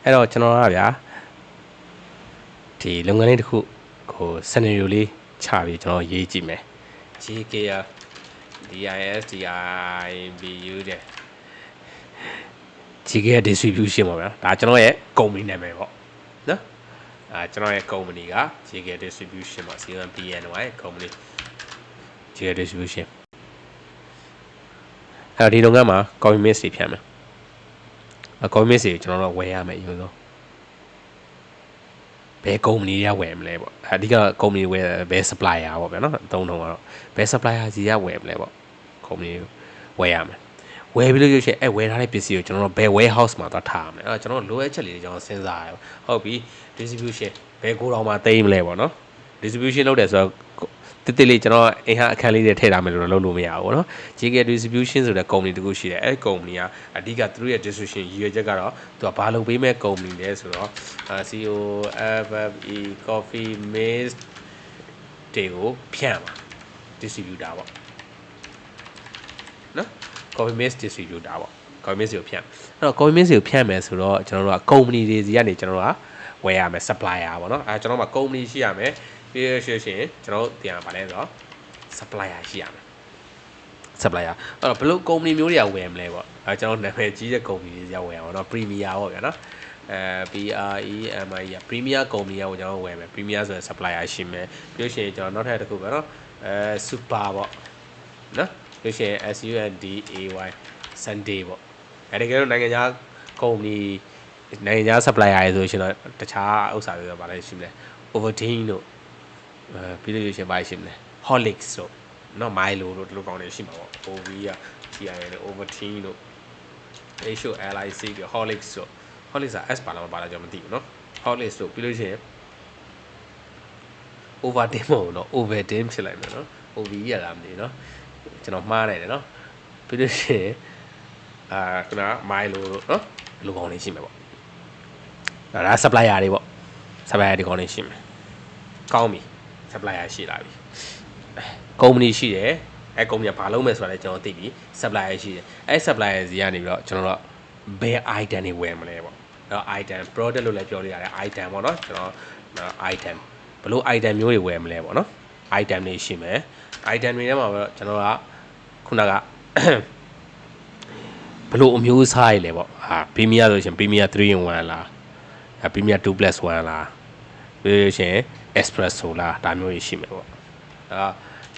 အဲ့တော့ကျွန်တော်ကဗျာဒီလုပ်ငန်းလေးတစ်ခုဟို scenario လေးချပြီးကျွန်တော်ရေးကြည့်မယ် GKR DISDIBU တဲ့ GKR distribution ပေါ့ဗျာဒါကျွန်တော်ရဲ့ company နာမည်ပေါ့နော်ကျွန်တော်ရဲ့ company က GKR distribution ပေါ့ CMPNY company GKR distribution အဲ့ဒီလုပ်ငန်းမှာ copy paste တွေဖြတ်မယ်copy paste တွေကျွန်တော်တို့ဝယ်ရမယ်ယူလို့ဘယ် company ရဝယ်မလဲပေါ့အဓိက company ဝယ်ဘယ် supplier ပေါ့ဗျာနော်အသုံးတော့ကတော့ဘယ် supplier စီရဝယ်မလဲပေါ့ company ဝယ်ရမယ်ဝယ်ပြီးလို့ရှိရင်ဝယ်ထားတဲ့ပစ္စည်းကိုကျွန်တော်တို့ဘယ် warehouse မှာသွားထားရမယ်အဲ့တော့ကျွန်တော်တို့လိုအပ်ချက်လေးတွေကျွန်တော်စဉ်းစားရဟုတ်ပြီ distribution ဘယ်ကိုတောင်မှသိမ်းမလဲပေါ့နော် distribution လုပ်တယ်ဆိုတော့တိတိလေးကျွန်တော်အိမ်ဟာအခန်းလေးတွေထည့်ထားမယ်လို့လုပ်လို့မရဘူးเนาะ GK distribution ဆိုတဲ့ company တခုရှိတယ်အဲ့ဒီ company ကအဓိကသူတို့ရဲ့ distribution ရည်ရွယ်ချက်ကတော့သူကဘာလုပ်ပေးမဲ့ company လဲဆိုတော့ COFFE coffee maize တွေကိုဖြန့်ပါ distributor ပေါ့နော် coffee maize distributor ပေါ့ coffee maize ကိုဖြန့်အဲ့တော့ coffee maize ကိုဖြန့်မယ်ဆိုတော့ကျွန်တော်တို့က company တွေစီကနေကျွန်တော်တို့ကဝယ်ရမယ် supplier ပေါ့နော်ကျွန်တော်တို့မှာ company ရှိရမယ်ပြီးရရှင်ကျွန်တော်တို့တင်ပါလဲဆိုတော့ supplier ရှိရမယ် supplier အဲ့တော့ဘယ်လို company မျိုးတွေကဝယ်မလဲပေါ့ကျွန်တော်နာမည်ကြီးတဲ့ company တွေရောက်ဝယ်အောင်เนาะ Premier ပေါ့ဗျာเนาะPREMIER Premier company ကိုကျွန်တော်ဝယ်မယ် Premier ဆိုတဲ့ supplier ရှိမယ်ပြီးလို့ရှိရင်ကျွန်တော်နောက်ထပ်တစ်ခုပဲเนาะSuper ပေါ့เนาะပြီးလို့ရှိရင် SUNDAY Sunday ပေါ့အဲ့ဒီကတော့နိုင်ငံခြား company နိုင်ငံခြား supplier တွေဆိုရှင်တော့တခြားဥစ္စာတွေတော့ဗာလဲရှိမလဲ Ovaltine တို့ပြီးလို့ရှိရင်ဗာရှိမလဲ Horlicks တို့နော် Milo တို့ဒီလိုကောင်းနေရှိမှာပေါ့ OV က TIN တို့ Ovaltine တို့ HOLIC တို့ Horlicks တို့ Horlicks က S ပါလားမပါလားကျွန်တော်မသိဘူးเนาะ Horlicks တို့ပြီးလို့ရှိရင် Ovaltine မဟုတ်ဘူးเนาะ Ovaltine ဖြစ်လိုက်မယ်เนาะ OV ရလားမသိဘူးเนาะကျွန်တော်မှားနေတယ်เนาะပြီးလို့ရှိရင်ခုန Milo တို့เนาะဒီလိုကောင်းနေရှိမှာပေါ့ဒါ supplier တွေပေါ့ supplier တွေကောင်းနေရှိမှာကောင်းပြီ supplier ရှိလာပြီcompany ရှိတယ်အဲ company ကဘာလုပ်မယ်ဆိုတာလည်းကျွန်တော်သိပြီ supplier ရှိတယ်အဲ supplier စီကနေပြီးတော့ကျွန်တော်တို့ဘယ် item တွေဝယ်မလဲပေါ့အဲ့တော့ item product လို့လည်းပြောလို့ရတယ် item ပေါ့နော်ကျွန်တော် item ဘယ်လို item မျိုးတွေဝယ်မလဲပေါ့နော် item တွေရှိမယ် item တွေထဲမှာတော့ကျွန်တော်ကခုနကဘယ်လိုအမျိုးအစားတွေလဲပေါ့Premier ဆိုရှင် Premier 3 in 1လားPremier 2+1လားပြီးလို့ရှိရင် espresso လားဒါမျိုးတွေရှိမယ်ပေါ့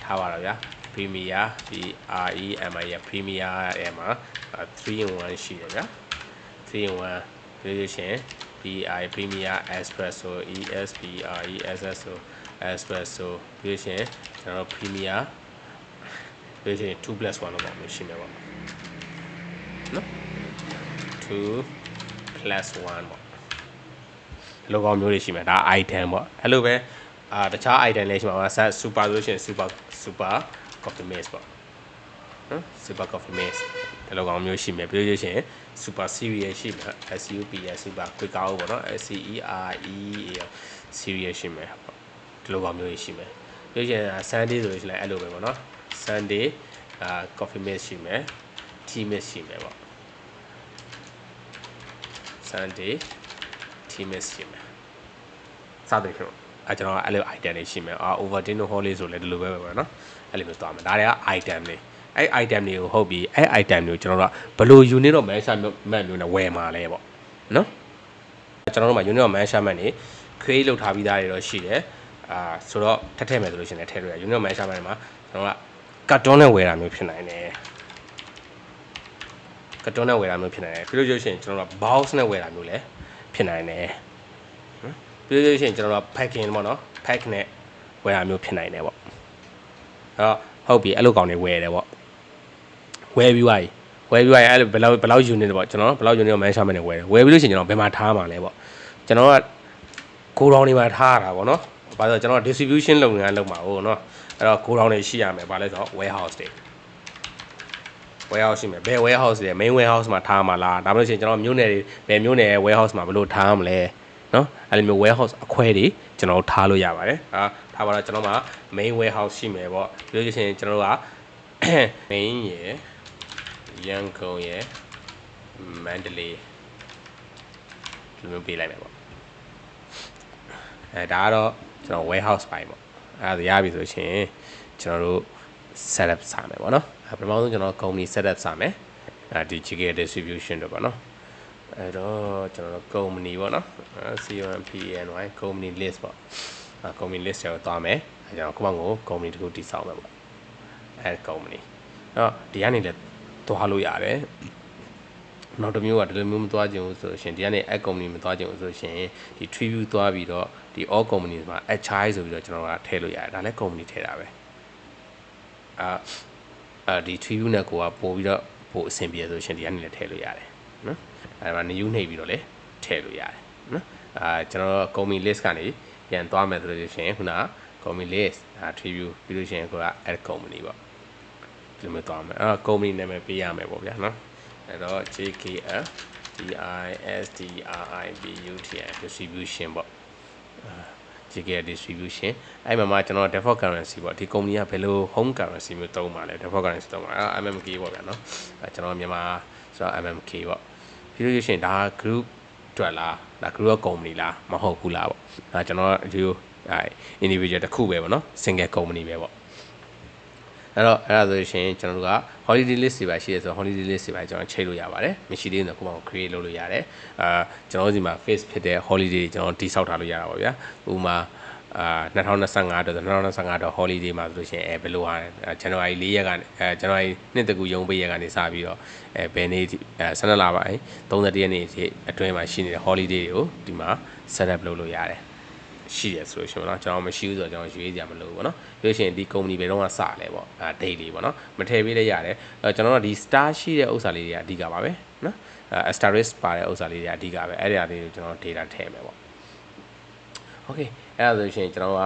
ထားပါတော့ဗျာ Premier PREMIER Premier ရဲ့မှာ3 in 1ရှိတယ်ဗျာ3 in 1ပြီးလို့ရှိရင် PI Premier Espresso ESPRESSO Espresso ပြီးလို့ရှိရင်ကျွန်တော် Premier ပြီးလို့ရှိရင် 2+1 လို့ပေါ့မျိုးရှိမယ်ပေါ့နော်2+1ပေါ့လောကောင်မျိုးတွေရှိမယ်ဒါ item ပေါ့အဲ့လိုပဲတခြား item လည်းရှိမှာပါ super ဆိုလို့ရှိရင် super coffee maize ပေါ့နော် super coffee maize ဒီလောကောင်မျိုးရှိမယ်ပြီးလို့ရှိရင် super cereal ရှိမယ် SUPS super quick out ပေါ့နော် CEREA cereal ရှိမယ်ပေါ့ဒီလောကောင်မျိုးရှိမယ်ပြီးလို့ရှိရင် Sunday ဆိုလို့ရှိရင်အဲ့လိုပဲပေါ့နော် Sunday coffee maize ရှိမယ် tea maize ရှိမယ်ပေါ့ Sunday tea maize ရှိမယ်စသဖြင့်ကျွန်တော်အဲ့လို item တွေရှိမယ်Ovaltine တို့ Horlicks ဆိုလည်းဒီလိုပဲပေါ့နော်အဲ့လိုမျိုးသွားမယ်ဒါတွေက item တွေအဲ့ item တွေကိုဟုတ်ပြီအဲ့ item တွေကိုကျွန်တော်တို့ကဘယ်လို unit of measurement မျိုးနဲ့ဝယ်မှာလဲပေါ့နော်ကျွန်တော်တို့မှာ unit of measurement တွေ create လုပ်ထားပြီးသားတွေတော့ရှိတယ်ဆိုတော့ထည့်မယ်ဆိုလို့ရှိရင်လည်းထည့်လို့ရ unit of measurement မှာကျွန်တော်က carton နဲ့ဝယ်တာမျိုးဖြစ်နိုင်တယ် carton နဲ့ဝယ်တာမျိုးဖြစ်နိုင်တယ်ပြီးလို့ရှိရင်ကျွန်တော်တို့က box နဲ့ဝယ်တာမျိုးလည်းဖြစ်နိုင်တယ်ပြီးလို့ရှိရင်ကျွန်တော်တို့ packing ပေါ့နော် pack နဲ့ဝယ်တာမျိုးဖြစ်နိုင်တယ်ပေါ့ဟုတ်ပြီအဲ့လိုကောင်တွေဝယ်တယ်ပေါ့ဝယ်ပြီးသွားပြီအဲ့လိုဘယ်လောက် unit ပေါ့ကျွန်တော်ဘယ်လောက် unit ကို measurement နဲ့ဝယ်တယ်ဝယ်ပြီးလို့ရှိရင်ကျွန်တော်ဘယ်မှာထားမှာလဲပေါ့ကျွန်တော်ကကိုတောင်တွေမှာထားရတာပေါ့နော်ဘာလို့ကျွန်တော် distribution လုပ်ငန်းလုပ်မှာဟုတ်နော်အဲ့တော့ကိုတောင်တွေရှိရမယ်ဘာလဲဆိုတော့ warehouse တွေ warehouse ရှိမယ်ဘယ် warehouse တွေ main warehouse မှာထားမှာလားဒါမှမဟုတ်ရှင်ကျွန်တော်မြို့နယ်တွေဘယ်မြို့နယ် warehouse မှာဘယ်လိုထားမလဲနော်အဲ့လိုမျိုး warehouse အခွဲတွေကျွန်တော်ထားလို့ရပါတယ်ထားပါတော့ကျွန်တော်မှာ main warehouse ရှိမယ်ပေါ့ပြီးလို့ရှိရင်ကျွန်တော်တို့က main ရယ်ရန်ကုန်ရယ်မန္တလေး ဒီလိုမျိုးပေးလိုက်မယ်ပေါ့ဒါကတော့ကျွန်တော် warehouse ပိုင်းပေါ့အဲ့ဒါရပြီဆိုရှင်ကျွန်တော်တို့ setup စမယ်ပေါ့နော်ပထမဆုံးကျွန်တော် company setup စမယ်ဒီ GK distribution တော့ပေါ့နော်အဲ့တော့ကျွန်တော်တို့ company ပေါ့နော် COMPNY company list ပေါ့company list ကိုသွားမယ်အဲ့ကျွန်တော်ခုမှကို company တခုတည်ဆောက်မယ်ပေါ့အဲ့ company အဲ့တော့ဒီကနေလည်းသွားလို့ရတယ်နောက်တစ်မျိုးကဒီလိုမျိုးမသွားခြင်းဆိုရှင်ဒီကနေ add company မသွားခြင်းဆိုရှင်ဒီ tribute သွားပြီးတော့ဒီ all companies မှာ HI ဆိုပြီးတော့ကျွန်တော်ကထည့်လို့ရတယ်ဒါလည်း company ထည့်တာပဲဒီ tribute နဲ့ကိုကပို့ပြီးတော့ပို့အဆင်ပြေဆိုရှင်ဒီကနေလည်းထည့်လို့ရတယ်နော်အဲ့မှာ new နှိပ်ပြီးတော့လည်းထည့်လို့ရတယ်နော်ကျွန်တော် company list ကနေပြန်သွားမယ်ဆိုလို့ရှင်ခုနက company list tribute ပြီးလို့ရှင်ကိုက add company ပေါ့ဒီလိုမျိုးသွားမယ်company နာမည်ပေးရမယ်ပေါ့ဗျာနော်အဲ့တော့ JKL DISTRIBUTN distribution ပေါ့JKL distribution အဲ့မှာကျွန်တော် default currency ပေါ့ဒီ company ကဘယ်လို home currency မျိုးသုံးပါလဲ default currency သုံးပါMMK ပေါ့ဗျာနော်ကျွန်တော်မြန်မာဆိုတော့ MMK ပေါ့ပြီးလို့ရှိရင်ဒါ group အတွက်လားဒါ group company လားမဟုတ်ဘူးလားပေါ့ကျွန်တော်ဒီ individual တစ်ခုပဲပေါ့နော် single company ပဲပေါ့အဲ့ဒါဆိုရှင်ကျွန်တော်တို့က holiday list တွေပါရှိတယ်ဆိုတော့ holiday list တွေပါကျွန်တော်ချိန်လို့ရပါတယ်မရှိသေးဘူးဆိုတော့ကိုယ့်ဘာကို create လုပ်လို့ရတယ်ကျွန်တော်တို့ဒီမှာ face ဖြစ်တဲ့ holiday တွေကျွန်တော်တိစောက်ထားလို့ရတာပါဗျာဥပမာ2025တော့2025တော့ holiday မှာဆိုလို့ရှင်ဘယ်လိုဟာ January 4ရက်ကနေJanuary နှစ်တကူရုံးပိတ်ရက်ကနေစပြီးတော့ဘယ်နေ့12လပိုင်း31ရက်နေ့အတွင်းမှာရှိနေတဲ့ holiday တွေကိုဒီမှာ set up လုပ်လို့ရတယ်ရှိရဆိုလို့ရှိရင်เนาะကျွန်တော်မရှိဘူးဆိုတော့ကျွန်တော်ရွေးကြမလို့ပေါ့เนาะပြောရှင်ဒီ company ဘယ်တော့မှစလဲပေါ့daily ပေါ့เนาะမထည့်ပေးလည်းရတယ်ကျွန်တော်တို့ဒီ star ရှိတဲ့ဥစ္စာလေးတွေကအဓိကပါပဲเนาะasterisk ပါတဲ့ဥစ္စာလေးတွေအဓိကပဲအဲ့ဒီအရာလေးကိုကျွန်တော် data ထည့်မယ်ပေါ့ okay အဲ့ဒါဆိုရှင်ကျွန်တော်က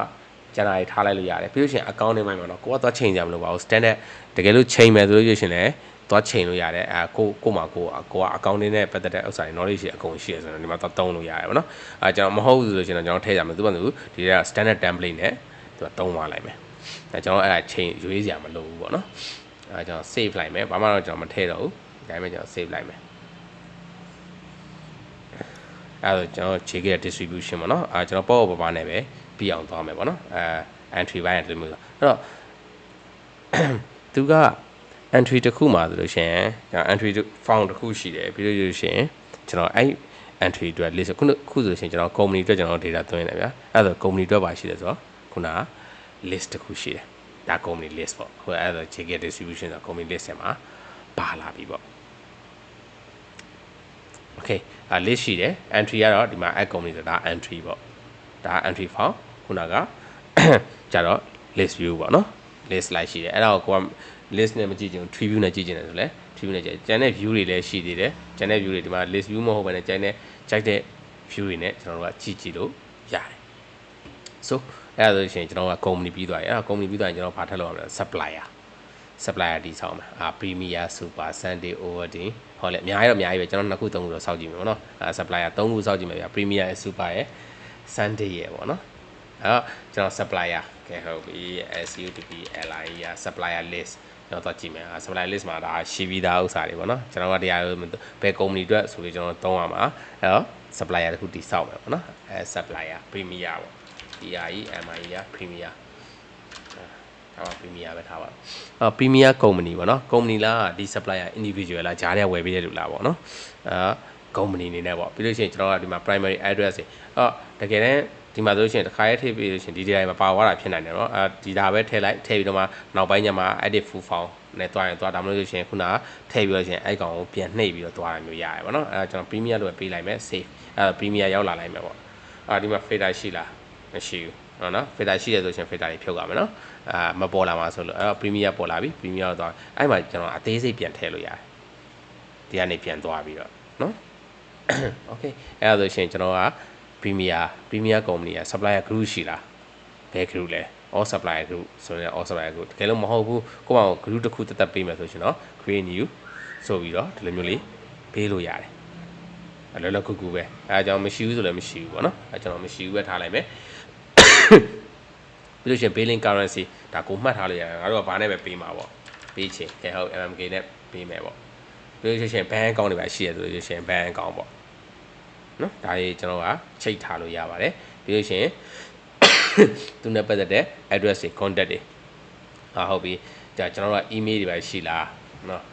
ကျန်တာတွေထားလိုက်လို့ရတယ်ပြီးလို့ရှိရင် account နဲ့မှပေါ့เนาะကိုကသွားချိန်ကြမလို့ပါဘူး standard တကယ်လို့ချိန်မယ်ဆိုလို့ရှိရင်လည်းသွားချိန်လို့ရတယ်ကိုမှာကိုက account နဲ့ပတ်သက်တဲ့ဥစ္စာတွေ knowledge ရှိအကုန်ရှိရဆိုတော့ဒီမှာသွားသုံးလို့ရတယ်ပေါ့နော်ကျွန်တော်မဟုတ်ဘူးဆိုလို့ရှိရင်ကျွန်တော်ထည့်ရမယ်သူကဒီက standard template နဲ့သူကသုံးသွားလိုက်မယ်ကျွန်တော်အဲ့ဒါချိန်ရွေးစရာမလိုဘူးပေါ့နော်ကျွန်တော် save လိုက်မယ်ဘာမှတော့ကျွန်တော်မထည့်တော့ဘူးဒီတိုင်းပဲကျွန်တော် save လိုက်မယ်အဲ့ဒါကျွန်တော် JK distribution ပေါ့နော်ကျွန်တော်ပေါ့ပါနဲ့ပဲပြီးအောင်သွားမယ်ပေါ့နော်entry ဘိုင်းအဲ့လိုမျိုးအဲ့တော့သူကentry တစ်ခုမှာဆိုလို့ရှိရင်ကျွန်တော် entry font တစ်ခုရှိတယ်ပြီးလို့ရှိရင်ကျွန်တော်အဲ့ entry အတွက် list ခုဆိုလို့ရှိရင်ကျွန်တော် company အတွက်ကျွန်တော် data သွင်းတယ်ဗျာအဲ့ဒါဆို company အတွက်ပါရှိတယ်ဆိုတော့ခုနက list တစ်ခုရှိတယ်ဒါ company list ပေါ့ဟိုအဲ့ဒါ JK distribution ဆို company list ထဲမှာပါလာပြီပေါ့ okay list ရှိတယ် entry ကတော့ဒီမှာ add company ဆိုတာ entry ပေါ့ဒါ entry font ခုနကကြတော့ list view ပေါ့နော် list လိုက်ရှိတယ်အဲ့ဒါကို list နဲ့မကြည့်ချင်ဘူး tree view နဲ့ကြည့်ချင်တယ်ဆိုလဲ tree view နဲ့ကြည့်ကျန်တဲ့ view တွေလည်းရှိသေးတယ်ကျန်တဲ့ view တွေဒီမှာ list view မဟုတ်ဘဲနဲ့ကျန်တဲ့ကြိုက်တဲ့ view တွေနဲ့ကျွန်တော်တို့ကကြည့်လို့ရတယ် so အဲ့ဒါဆိုရှင်ကျွန်တော်က company ပြီးသွားပြီအဲ့ဒါ company ပြီးသွားရင်ကျွန်တော်ဘာထပ်လုပ်ရမလဲ supplier ဒီဆောင်းမှာpremier super sunday overdin ဟုတ်လေအများကြီးပဲကျွန်တော်နှစ်ခုသုံးခုတော့စောက်ကြည့်မယ်ပေါ့နော်supplier 3ခုစောက်ကြည့်မယ်ဗျာ premier super ရဲ့ sunday ရဲ့ပေါ့နော်အဲ့တော့ကျွန်တော် supplier ကဲဟုတ်ပြီ SUPPLIE supplier list ကျွန်တော်သွားကြည့်မယ် supplier list မှာဒါရှိပြီးသားဥစ္စာတွေပေါ့နော်ကျွန်တော်ကတရားဘယ် company အတွက်ဆိုပြီးကျွန်တော်သုံးရမှာအဲ့တော့ supplier တခုတည်ဆောက်မယ်ပေါ့နော်supplier premier ပေါ့ PREMIE premier ထားပါ premier ပဲထားပါpremier company ပေါ့နော် company လားဒီ supplier individual လားဂျားတဲ့ဝယ်ပေးတဲ့လူလားပေါ့နော်company အနေနဲ့ပေါ့ပြီးလို့ရှိရင်ကျွန်တော်ကဒီမှာ primary address တွေတကယ်တမ်းဒီမှာဆိုလို့ရှိရင်တစ်ခါရဲထည့်ပြီးလို့ရှိရင်ဒီ data မှာပါသွားတာဖြစ်နိုင်တယ်เนาะဒီ data ပဲထည့်ပြီးတော့မှနောက်ပိုင်းညမှာ edit full file နဲ့တွားရင်တွားဒါမှမဟုတ်လို့ရှိရင်ခုနကထည့်ပြီးလို့ရှိရင်အဲ့ကောင်ကိုပြန်နှိပ်ပြီးတော့တွားရမျိုးရတယ်ပေါ့နော်ကျွန်တော် premier လို့ပေးလိုက်မယ် save premier ရောက်လာလိုက်မယ်ပေါ့ဒီမှာ filter ရှိလားမရှိဘူးဟုတ်နော် filter ရှိရဆိုရှင် filter တွေဖြုတ်ရမယ်နော်မပေါ်လာမှာဆိုလို့premier ပေါ်လာပြီ premier တော့အဲ့မှာကျွန်တော်အသေးစိတ်ပြန်ထည့်လို့ရတယ်ဒီကနေပြန်သွားပြီးတော့နော် okay အဲ့ဒါဆိုရှင်ကျွန်တော်က premier company က supplier group ရှိလားဘယ် group လဲ all supplier group ဆိုရင် all supplier group တကယ်လို့မဟုတ်ဘူးကိုယ့်ဘာကို group တစ်ခုတက်ပေးမယ်ဆိုရှင်တော့ create new ဆိုပြီးတော့ဒီလိုမျိုးလေးပေးလို့ရတယ်အလောလောကူကူပဲအဲအကြောင်းမရှိဘူးဆိုလည်းမရှိဘူးပေါ့နော်အဲကျွန်တော်မရှိဘူးပဲထားလိုက်မယ်ပြီးလို့ရှင် billing currency ဒါကိုမှတ်ထားလို့ရတယ်ငါတို့ကဘာနဲ့ပဲပေးမှာပေါ့ပေးချင်ကဲဟုတ် MMK နဲ့ပေးမယ်ပေါ့ပြီးလို့ရှင် bank account တွေပါရှိရဆိုလို့ရှင် bank account ပေါ့ နော်ဒါကြီးကျွန်တော်ကချိတ်ထားလို့ရပါတယ်ပြီးလို့ရှိရင်သူနဲ့ပတ်သက်တဲ့ address တွေ contact တွေဟုတ်ပြီကျွန်တော်တို့က email တွေပဲရှိလားနော်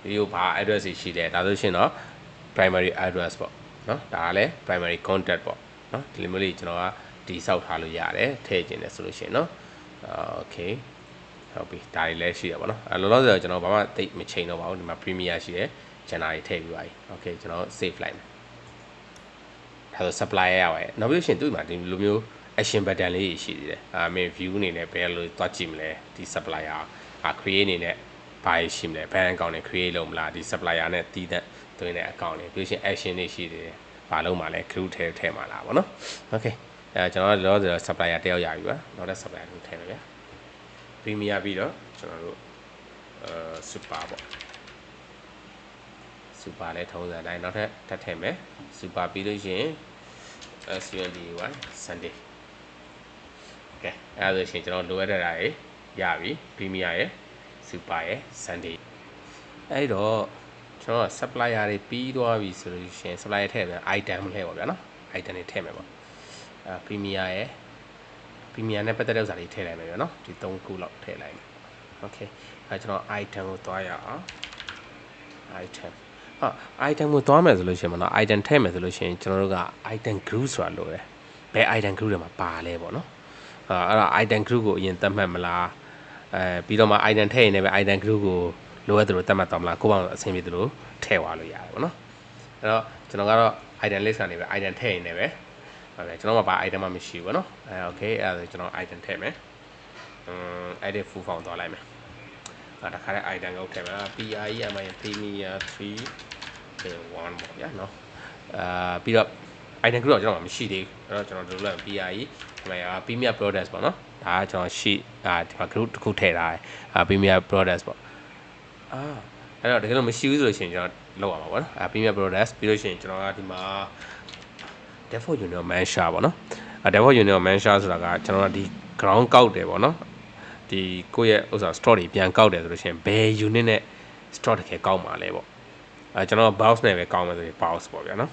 ဒီကိုဘာ address တွေရှိလဲဒါဆိုရှင်တော့ primary address ပေါ့နော်ဒါကလည်း primary contact ပေါ့နော်ဒီလိုမျိုးလေးကျွန်တော်ကဒီစောက်ထားလို့ရတယ်ထည့်ခြင်းတယ်ဆိုလို့ရှိရင်နော်okay ဟုတ်ပြီဒါတွေလည်းရှိရပါတော့လောလောဆယ်ကျွန်တော်ဘာမှသိမချိန်တော့ပါဘူးဒီမှာ Premiere ရှိတယ် channel တွေထည့်ပြီးပါပြီ okay ကျွန်တော် save လိုက်မယ်ဒါဆို supplier ရပါတယ်နောက်ပြီးရှင်သူ့မှာဒီလိုမျိုး action button လေးတွေရှိသေးတယ်မင်း view အနေနဲ့ဘယ်လိုသွားကြည့်မလဲဒီ supplier create အနေနဲ့ဘာရှိမလဲ bank account နဲ့ create လုပ်မလားဒီ supplier နဲ့တည်တဲ့သွင်းတဲ့ account တွေပြီးရှင် action တွေရှိသေးတယ်ဘာလုပ်မှာလဲ group ထဲမှာလားဗောနော် okay ကျွန်တော်လောလောဆယ် supplier တယောက်ရပြီပါနောက်တဲ့ supplier ကိုထည့်မယ်ဗျာ Premiere ပြီးတော့ကျွန်တော်တို့super ပေါ့ super လည်းထုံးစံတိုင်းနောက်ထပ်ထည့်မယ် super ပြီးလို့ရှိရင် sunday sunday ကဲအဲ့ဒါဆိုရှင်ကျွန်တော်လိုအပ်တဲ့ဓာတ်တွေရပြီ Premiere ရဲ့ super ရဲ့ sunday အဲ့တော့ကျွန်တော် supplier တွေပြီးသွားပြီဆိုလို့ရှိရင် supplier ထည့်မယ် item ထည့်ပါဗျာနော် item တွေထည့်မယ်ပေါ့Premiere ရဲ့ Premiere နဲ့ပတ်သက်တဲ့ဥစ္စာတွေထည့်လိုက်မယ်ဗျာနော်ဒီ3ခုလောက်ထည့်လိုက်မယ် okay ကျွန်တော် item ကိုသွားရအောင် item item ကိုသွားမယ်ဆိုလို့ရှိရင်မနော် item ထည့်မယ်ဆိုလို့ရှိရင်ကျွန်တော်တို့က item group ဆိုတာလိုတယ်ဘယ် item group တွေမှာပါလဲပေါ့နော်အဲ့ဒါ item group ကိုအရင်သတ်မှတ်မလားပြီးတော့မှ item ထည့်ရင်လည်းပဲ item group ကိုလိုအပ်သလိုသတ်မှတ်သွားမလားကိုယ့်ဘာလို့အဆင်ပြေသလိုထည့်သွားလို့ရတယ်ပေါ့နော်အဲ့တော့ကျွန်တော်ကတော့ item list ကနေပဲ item ထည့်ရင်လည်းပဲဟုတ်ကဲ့ကျွန်တော်ကဘာ item မှမရှိဘူးပေါ့နော်okay အဲ့ဒါဆိုကျွန်တော် item ထည့်မယ်edit full form သွားလိုက်မယ်တခါတဲ့ item ကိုထည့်မယ် PREMI Premiere 3 1ပေါ့ဗျာနော်ပြီးတော့ item group တော့ကျွန်တော်မရှိသေးဘူးအဲ့တော့ကျွန်တော်တို့လည်း Premiere Products ပေါ့နော်ဒါကကျွန်တော်ရှိဒီမှာ group တစ်ခုထည့်ထားတယ်Premiere Products ပေါ့အဲ့တော့တကယ်လို့မရှိဘူးဆိုလို့ရှိရင်ကျွန်တော်လောက်ရမှာပေါ့နော်Premiere Products ပြီးလို့ရှိရင်ကျွန်တော်ကဒီမှာ default union mansha ပေါ့နော်default union mansha ဆိုတာကကျွန်တော်ကဒီ ground ကောက်တယ်ပေါ့နော်ဒီကိုယ့်ရဲ့ဥစ္စာ store တွေပြန်ကောက်တယ်ဆိုလို့ရှိရင်ဘယ် unit နဲ့ store တကယ်ကောက်မှာလဲပေါ့ကျွန်တော် box နဲ့ပဲကောက်မယ်ဆိုရင် box ပေါ့ဗျာနော်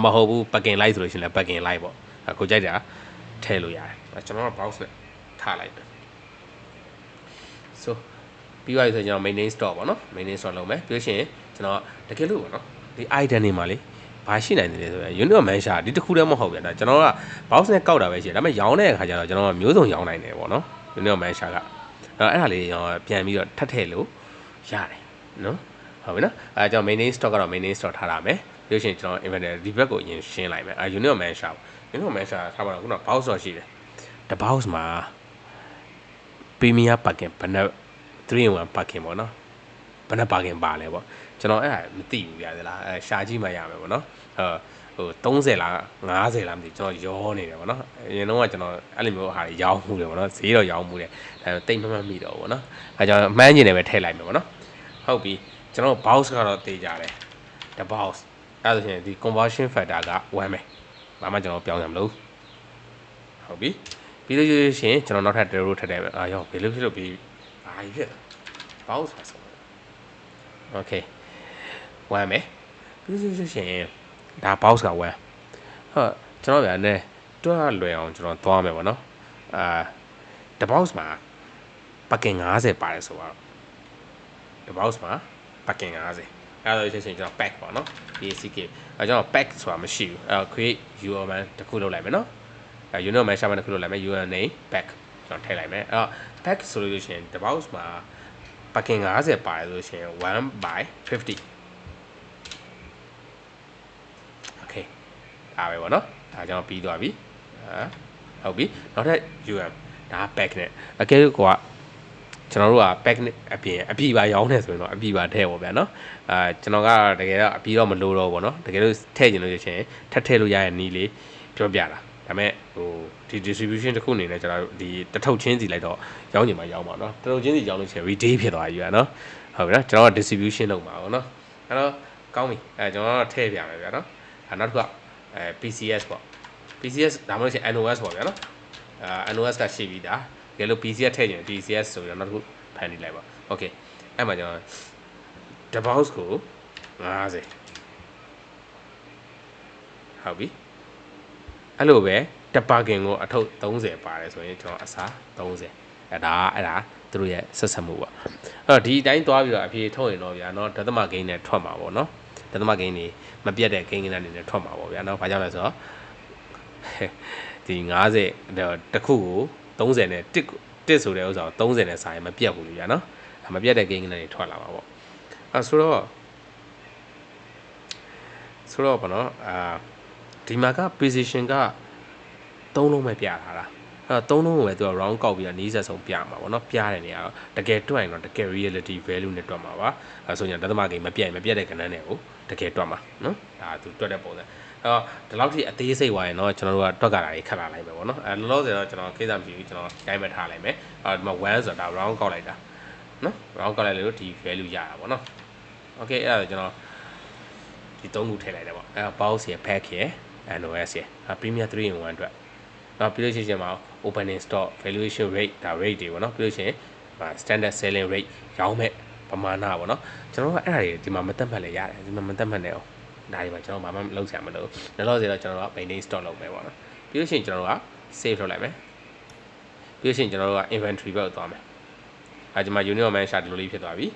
မဟုတ်ဘူး plugin လိုက်ဆိုလို့ရှိရင်လည်း plugin လိုက်ပေါ့ကိုကြိုက်တာထည့်လို့ရတယ်ကျွန်တော်က box နဲ့ထားလိုက်တယ် so ပြီးသွားပြီဆိုရင်ကျွန်တော် maintain store ပေါ့နော် maintain store လုပ်မယ်ပြီးလို့ရှိရင်ကျွန်တော်တကယ်လို့ပေါ့နော်ဒီ item တွေမှာလေဘာရှိနိုင်တယ်လဲဆိုရင် unit mansha ဒီတစ်ခုတည်းမဟုတ်ဗျာဒါကျွန်တော်က box နဲ့ကောက်တာပဲရှိတယ်ဒါပေမဲ့ရောင်းတဲ့အခါကျတော့ကျွန်တော်ကမျိုးစုံရောင်းနိုင်တယ်ပေါ့နော် unit mansha ကအဲ့ဒါလေးကျွန်တော်ပြန်ပြီးတော့ထပ်ထည့်လို့ရတယ်နော်ဟုတ်ပြီနော်ကျွန်တော် maintain stock ကတော့ maintain stock ထားရမယ်ပြီးလို့ရှိရင်ကျွန်တော် inventory ဒီဘက်ကိုအရင်ရှင်းလိုက်မယ်unit mansha ပေါ့ unit mansha ထားပါတော့ခုနက box တော့ရှိတယ်တ box မှာ Premiere plugin ဘယ်နဲ့3-in-1 plugin ပေါ့နော်ဘယ်နဲ့ plugin ပါလဲပေါ့ကျွန်တော်အဲ့ဒါမသိဘူးပြသလားရှာကြည့်မှရမယ်ပေါ့နော်ဟို30လား50လားမသိကျွန်တော်ရောနေတယ်ပေါ့နော်အရင်တော့ကကျွန်တော်အဲ့လိုမျိုးဟာတွေရောင်းမှုတယ်ပေါ့နော်ဈေးတော့ရောင်းမှုတယ်ဒါပေမဲ့တိတ်မမှတ်မိတော့ဘူးပေါ့နော်အဲကျွန်တော်မှန်းကျင်တယ်ပဲထည့်လိုက်မယ်ပေါ့နော်ဟုတ်ပြီကျွန်တော် box ကတော့တေးကြတယ်the box အဲ့ဒါဆိုရင်ဒီ conversion factor က1ပဲဘာမှကျွန်တော်ပြောင်းရမလို့ဟုတ်ပြီပြီးလို့ရှိရင်ကျွန်တော်နောက်ထပ် zero ထပ်တယ်ပဲရောဘယ်လိုဖြစ်လို့ပြီးဘာဖြစ် box ပါဆို okay 1ပဲပြီးလို့ရှိရင်ဒါ box က1ဟုတ်ကျွန်တော်ဗျာနဲ့တွန်းလွယ်အောင်ကျွန်တော်သွားမယ်ပေါ့နော်the box မှာ plugin 50ပါတယ်ဆိုတော့ the box မှာ plugin 50အဲ့ဒါဆိုရင်ကျွန်တော် pack ပေါ့နော် basic ကျွန်တော် pack ဆိုတာမရှိဘူးcreate URL တစ်ခုလုပ်လိုက်မယ်နော်unit mansha တစ်ခုလုပ်လိုက်မယ် URL name pack ကျွန်တော်ထည့်လိုက်မယ်အဲ့တော့ pack ဆိုလို့ရှိရင် the box မှာ plugin 50ပါတယ်ဆိုရှင်1/50 okay ဒါပဲပေါ့နော်ဒါကျွန်တော်ပြီးသွားပြီဟုတ်ပြီနောက်ထပ် UM ဒါ pack နဲ့အကယ်လို့ကကျွန်တော်တို့က pack နဲ့အပြင်ပါရောင်းနေဆိုရင်တော့အပြင်ပါထည့်ပေါ့ဗျာနော်ကျွန်တော်ကတကယ်တော့အပြင်တော့မလိုတော့ဘူးပေါ့နော်တကယ်လို့ထည့်ကျင်လို့ရှိရင်ထပ်ထည့်လို့ရတဲ့နည်းလေးပြောပြတာဒါပေမဲ့ဟိုဒီ distribution တစ်ခုအနေနဲ့ကျွန်တော်ဒီတထုပ်ချင်းစီလိုက်တော့ရောင်းချင်မှရောင်းပါနော်တထုပ်ချင်းစီရောင်းလို့ရှိရင် retail ဖြစ်သွားပြီဗျာနော်ဟုတ်ပြီနော်ကျွန်တော်က distribution လုပ်မှာပေါ့နော်အဲ့တော့ကောင်းပြီကျွန်တော်တော့ထည့်ပြမယ်ဗျာနော်နောက်တစ်ခုကPCS ပေါ့ PCS ဒါမှမဟုတ် NOS ပေါ့ဗျာနော်NOS ကရှိပြီးသားတကယ်လို့ PCS ထည့်ရင် PCS ဆိုပြီးတော့နောက်တစ်ခုဖန်တီးလိုက်ပါ okay အဲ့မှာကျွန်တော် the box ကို50 ဟုတ်ပြီအဲ့လိုပဲတစ်ပါကင်ကိုအထုပ်30ပါတယ်ဆိုရင်ကျွန်တော်အစား30အဲ့ဒါသူတို့ရဲ့ဆက်ဆက်မှုပေါ့အဲ့တော့ဒီအတိုင်းသွားပြီးတော့အဖြေထုတ်ရင်တော့ဗျာနော်ဒသမဂိမ်းနဲ့ထွက်မှာပေါ့နော်ဒသမဂိမ်းနေမပြတ်တဲ့ဂိမ်းကနေနဲ့ထွက်မှာပေါ့ဗျာနော်ဘာကြောင့်လဲဆိုတော့ဒီ50တခုကို30နဲ့1ဆိုတဲ့ဥစ္စာကို30နဲ့စာရင်မပြတ်ဘူးလေဗျာနော်မပြတ်တဲ့ဂိမ်းကနေထွက်လာမှာပေါ့အဲ့ဆိုတော့ပေါ့နော်ဒီမှာက position က3လုံးပဲပြထားတာအဲ့တော့3လုံးကိုပဲသူက round ကောက်ပြီးတော့နီးစပ်ဆုံးပြမှာပေါ့နော်ပြတဲ့နေရာတော့တကယ်တွက်ရင်တော့တကယ် reality value နဲ့တွက်မှာပါအဲ့ဆိုရင်ဒသမဂိမ်းမပြတ်တဲ့ကဏ္ဍနဲ့ကိုတကယ်တွက်မှာနော်ဒါသူတွက်တဲ့ပုံစံအဲ့တော့ဒီလောက်ထိအသေးစိတ်သွားရင်တော့ကျွန်တော်တို့ကတွက်ကြတာတွေခက်လာလိုက်ပဲပေါ့နော်အဲ့လောလောဆယ်တော့ကျွန်တော်ကိစ္စမရှိဘူးကျွန်တော်ဂိမ်းမဲ့ထားလိုက်မယ်အဲ့ဒီမှာ1ဆိုတာ round ကောက်လိုက်တာနော် round ကောက်လိုက်လို့ဒီ value ရတာပေါ့နော် okay အဲ့ဒါကျွန်တော်ဒီ3ခုထည့်လိုက်တယ်ပေါ့အဲ့ box ရ pack ရ NOS ရ Premier 3 in 1အတွက်နောက်ပြီးလို့ရှိရင်မှာ opening stock valuation rate ဒါ rate တွေပေါ့နော်ပြီးလို့ရှိရင် standard selling rate ရောင်းမဲ့ပမာဏပေါ့နော်ကျွန်တော်ကအဲ့ဒါတွေဒီမှာမတက်မှတ်လဲရတယ်ဒီမှာမတက်မှတ်နဲ့အောင်ဒါတွေမှာကျွန်တော်ဘာမှမလုပ်ဆရာမလို့နောက်တော့ဆိုတော့ကျွန်တော်က maintain stock လုပ်မယ်ပေါ့နော်ပြီးလို့ရှိရင်ကျွန်တော်က save လုပ်လိုက်မယ်ပြီးလို့ရှိရင်ကျွန်တော်တို့က inventory ဘက်ကိုသွားမယ်ဒီမှာ unit of man chart ဒီလိုလေးဖြစ်သွားပြီ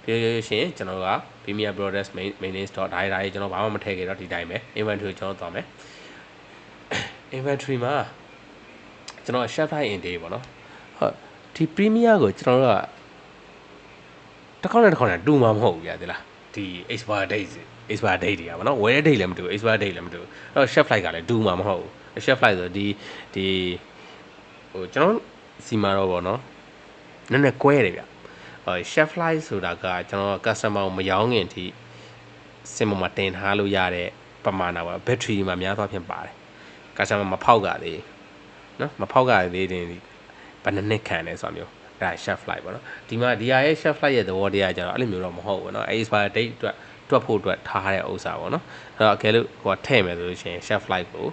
ပြီးလို့ရှိရင်ကျွန်တော်က Premier Brothers maintain stock ဒါတွေကျွန်တော်ဘာမှမထည့်ခဲ့တော့ဒီတိုင်းပဲ inventory ကျွန်တော်သွားမယ် inventory မှာကျွန်တော် shelf life in day ပေါ့နော်ဟုတ်ဒီ Premier ကိုကျွန်တော်တို့ကတစ်ခေါက်နဲ့တူမှာမဟုတ်ဘူးကြာသလားဒီ expire date တွေကပေါ့နော်ဝယ်တဲ့ date လည်းမတူ expire date လည်းမတူအဲ့တော့ shelf life ကလည်းတူမှာမဟုတ်ဘူး shelf life ဆိုဒီဟိုကျွန်တော်စီမှာတော့ပေါ့နော်နည်းနည်းကွဲတယ်ဗျchef light ဆိုတာကကျွန်တော် customer ကိုမရောင်းခင်အထိစင်ပေါ်မှာတင်ထားလို့ရတဲ့ပမာဏပါ battery မှာများသွားဖြစ်ပါတယ် customer မဖောက်ကသေးနော်မဖောက်ကသေးတင်ဘယ်နှစ်ခံလဲဆိုတာမျိုးအဲ့ဒါ chef light ပေါ့နော်ဒီမှာဒီဟာရဲ့ chef light ရဲ့သဘောတရားကျတော့အဲ့လိုမျိုးတော့မဟုတ်ဘူးနော် expire date အတွက်တွက်ဖို့အတွက်ထားတဲ့ဥစ္စာပေါ့နော်အဲ့တော့အကယ်လို့ကိုကထည့်မယ်ဆိုလို့ရှိရင် chef light ကို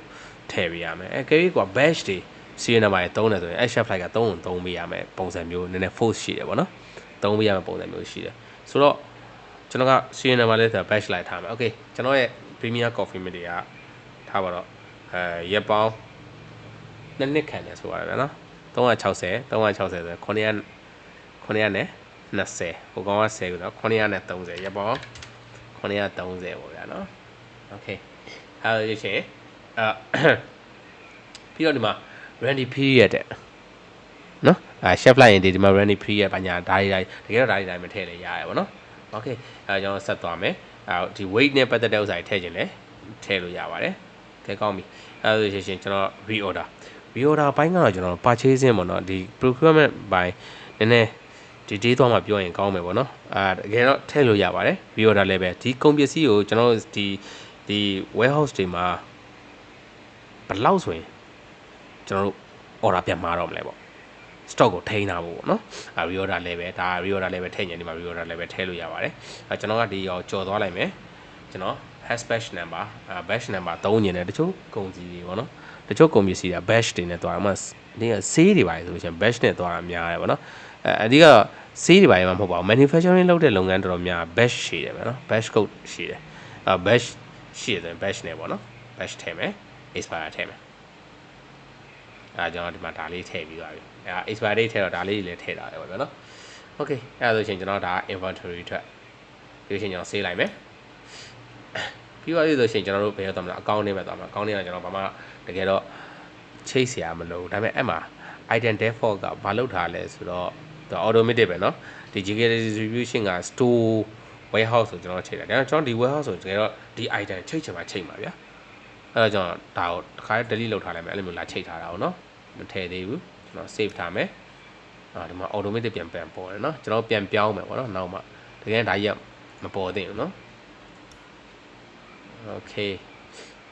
ထည့်ပေးရမယ်အကယ်၍ကိုက batch တွေ serial number တွေသုံးတယ်ဆိုရင်အဲ့ chef light ကသုံးပေးရမယ်ပုံစံမျိုးနည်းနည်း force ရှိတယ်ပေါ့နော်သုံးပေးရမယ့်ပုံစံမျိုးရှိတယ်ဆိုတော့ကျွန်တော်က serial number လေးဆိုတာ batch လိုက်ထားမှာ okay ကျွန်တော်ရဲ့ Premier Coffee Mate တွေကထားပါတော့ရက်ပေါင်း2နှစ်ခံတယ်ဆိုရတယ်ဗျာနော်360ဆို920ဟိုကောင်က10ကိုတော့930ရက်ပေါင်း930ပေါ့ဗျာနော် okay အဲ့ဒါရှင်ပြီးတော့ဒီမှာ Randy period တဲ့နော်chef လိုက်ရင်ဒီမှာ running period ဘာညာဒါတွေတကယ်တော့ဒါတွေမထည့်လဲရရပါတော့။ Okay ကျွန်တော်ဆက်သွားမယ်။ဒီ weight နဲ့ပတ်သက်တဲ့ဥစ္စာတွေထည့်ခြင်းလဲထည့်လို့ရပါတယ်။ကဲကောင်းပြီ။အဲဒါဆိုရှင်ကျွန်တော် reorder ဘိုင်းကတော့ကျွန်တော် purchasing ပေါ့နော်ဒီ procurement ဘိုင်းနည်းနည်းဒီဒေးသွားမှပြောရင်ကောင်းမယ်ပေါ့နော်။တကယ်တော့ထည့်လို့ရပါတယ်။ reorder လည်းပဲဒီကုန်ပစ္စည်းကိုကျွန်တော်ဒီ warehouse တွေမှာဘယ်လောက်ဆိုရင်ကျွန်တော်တို့ order ပြန်မှာတော့မလဲပေါ့။ stock ကိုထိန်းထားဖို့ပေါ့နော်။ reorder လည်းပဲဒါ reorder လည်းပဲထည့်ရင်ဒီမှာ reorder လည်းပဲထည့်လို့ရပါတယ်။ကျွန်တော်ကဒီရောကြော်သွားလိုက်မယ်။ကျွန်တော် hash batch number batch number 3ညင်တဲ့တချို့ကုန်စည်တွေပေါ့နော်။တချို့ကုန်ပစ္စည်းတွေ batch တွေနဲ့တွားမှာဒီကဆေးတွေပါဆိုလို့ရှိရင် batch နဲ့တွားတာများတယ်ပေါ့နော်။အဓိကဆေးတွေပါမှမဟုတ်ပါဘူး manufacturing လုပ်တဲ့လုပ်ငန်းတော်တော်များ batch ရှိတယ်ပေါ့နော် batch code ရှိတယ်batch ရှိတယ်ဆိုရင် batch နဲ့ပေါ့နော် batch ထည့်မယ် expire ထည့်မယ်ကျွန်တော်ဒီမှာဒါလေးထည့်ပြီးသွားပြီexpire date ထည့်တော့ဒါလေးလည်းထည့်တာပဲပေါ့နော် okay အဲ့ဒါဆိုရင်ကျွန်တော်ဒါ inventory ထွက်ပြီးရှင်ကျွန်တော် save လိုက်မယ်ပြီးသွားပြီဆိုရှင်ကျွန်တော်တို့ဘယ်ရောက်သွားမလဲ account နဲ့ပဲသွားမှာ account နဲ့ကကျွန်တော်ဘာမှတကယ်တော့ချိတ်เสียမလို့ဒါပေမဲ့အဲ့မှာ item default ကဘာလုပ်ထားလဲဆိုတော့ဒါ automatic ပဲเนาะဒီ GK distribution က store warehouse ဆိုကျွန်တော်ချိန်တာဒါကျွန်တော်ဒီ warehouse ဆိုတကယ်တော့ဒီ item ချိန်ချင်မှချိန်ပါဗျာအဲ့တော့ကျွန်တော်ဒါကိုတစ်ခါ delete လုပ်ထားလိုက်မယ်အဲ့လိုမျိုးလာချိန်ထားတာအောင်เนาะမထည့်သေးဘူးကျွန်တော် save ထားမယ်ဒီမှာ automatic ပြန်ပေါ်တယ်เนาะကျွန်တော်ပြန်ပြောင်းမယ်ပေါ့เนาะနောက်မှတကယ်ဒါကြီးမပေါ်သေးဘူးเนาะ okay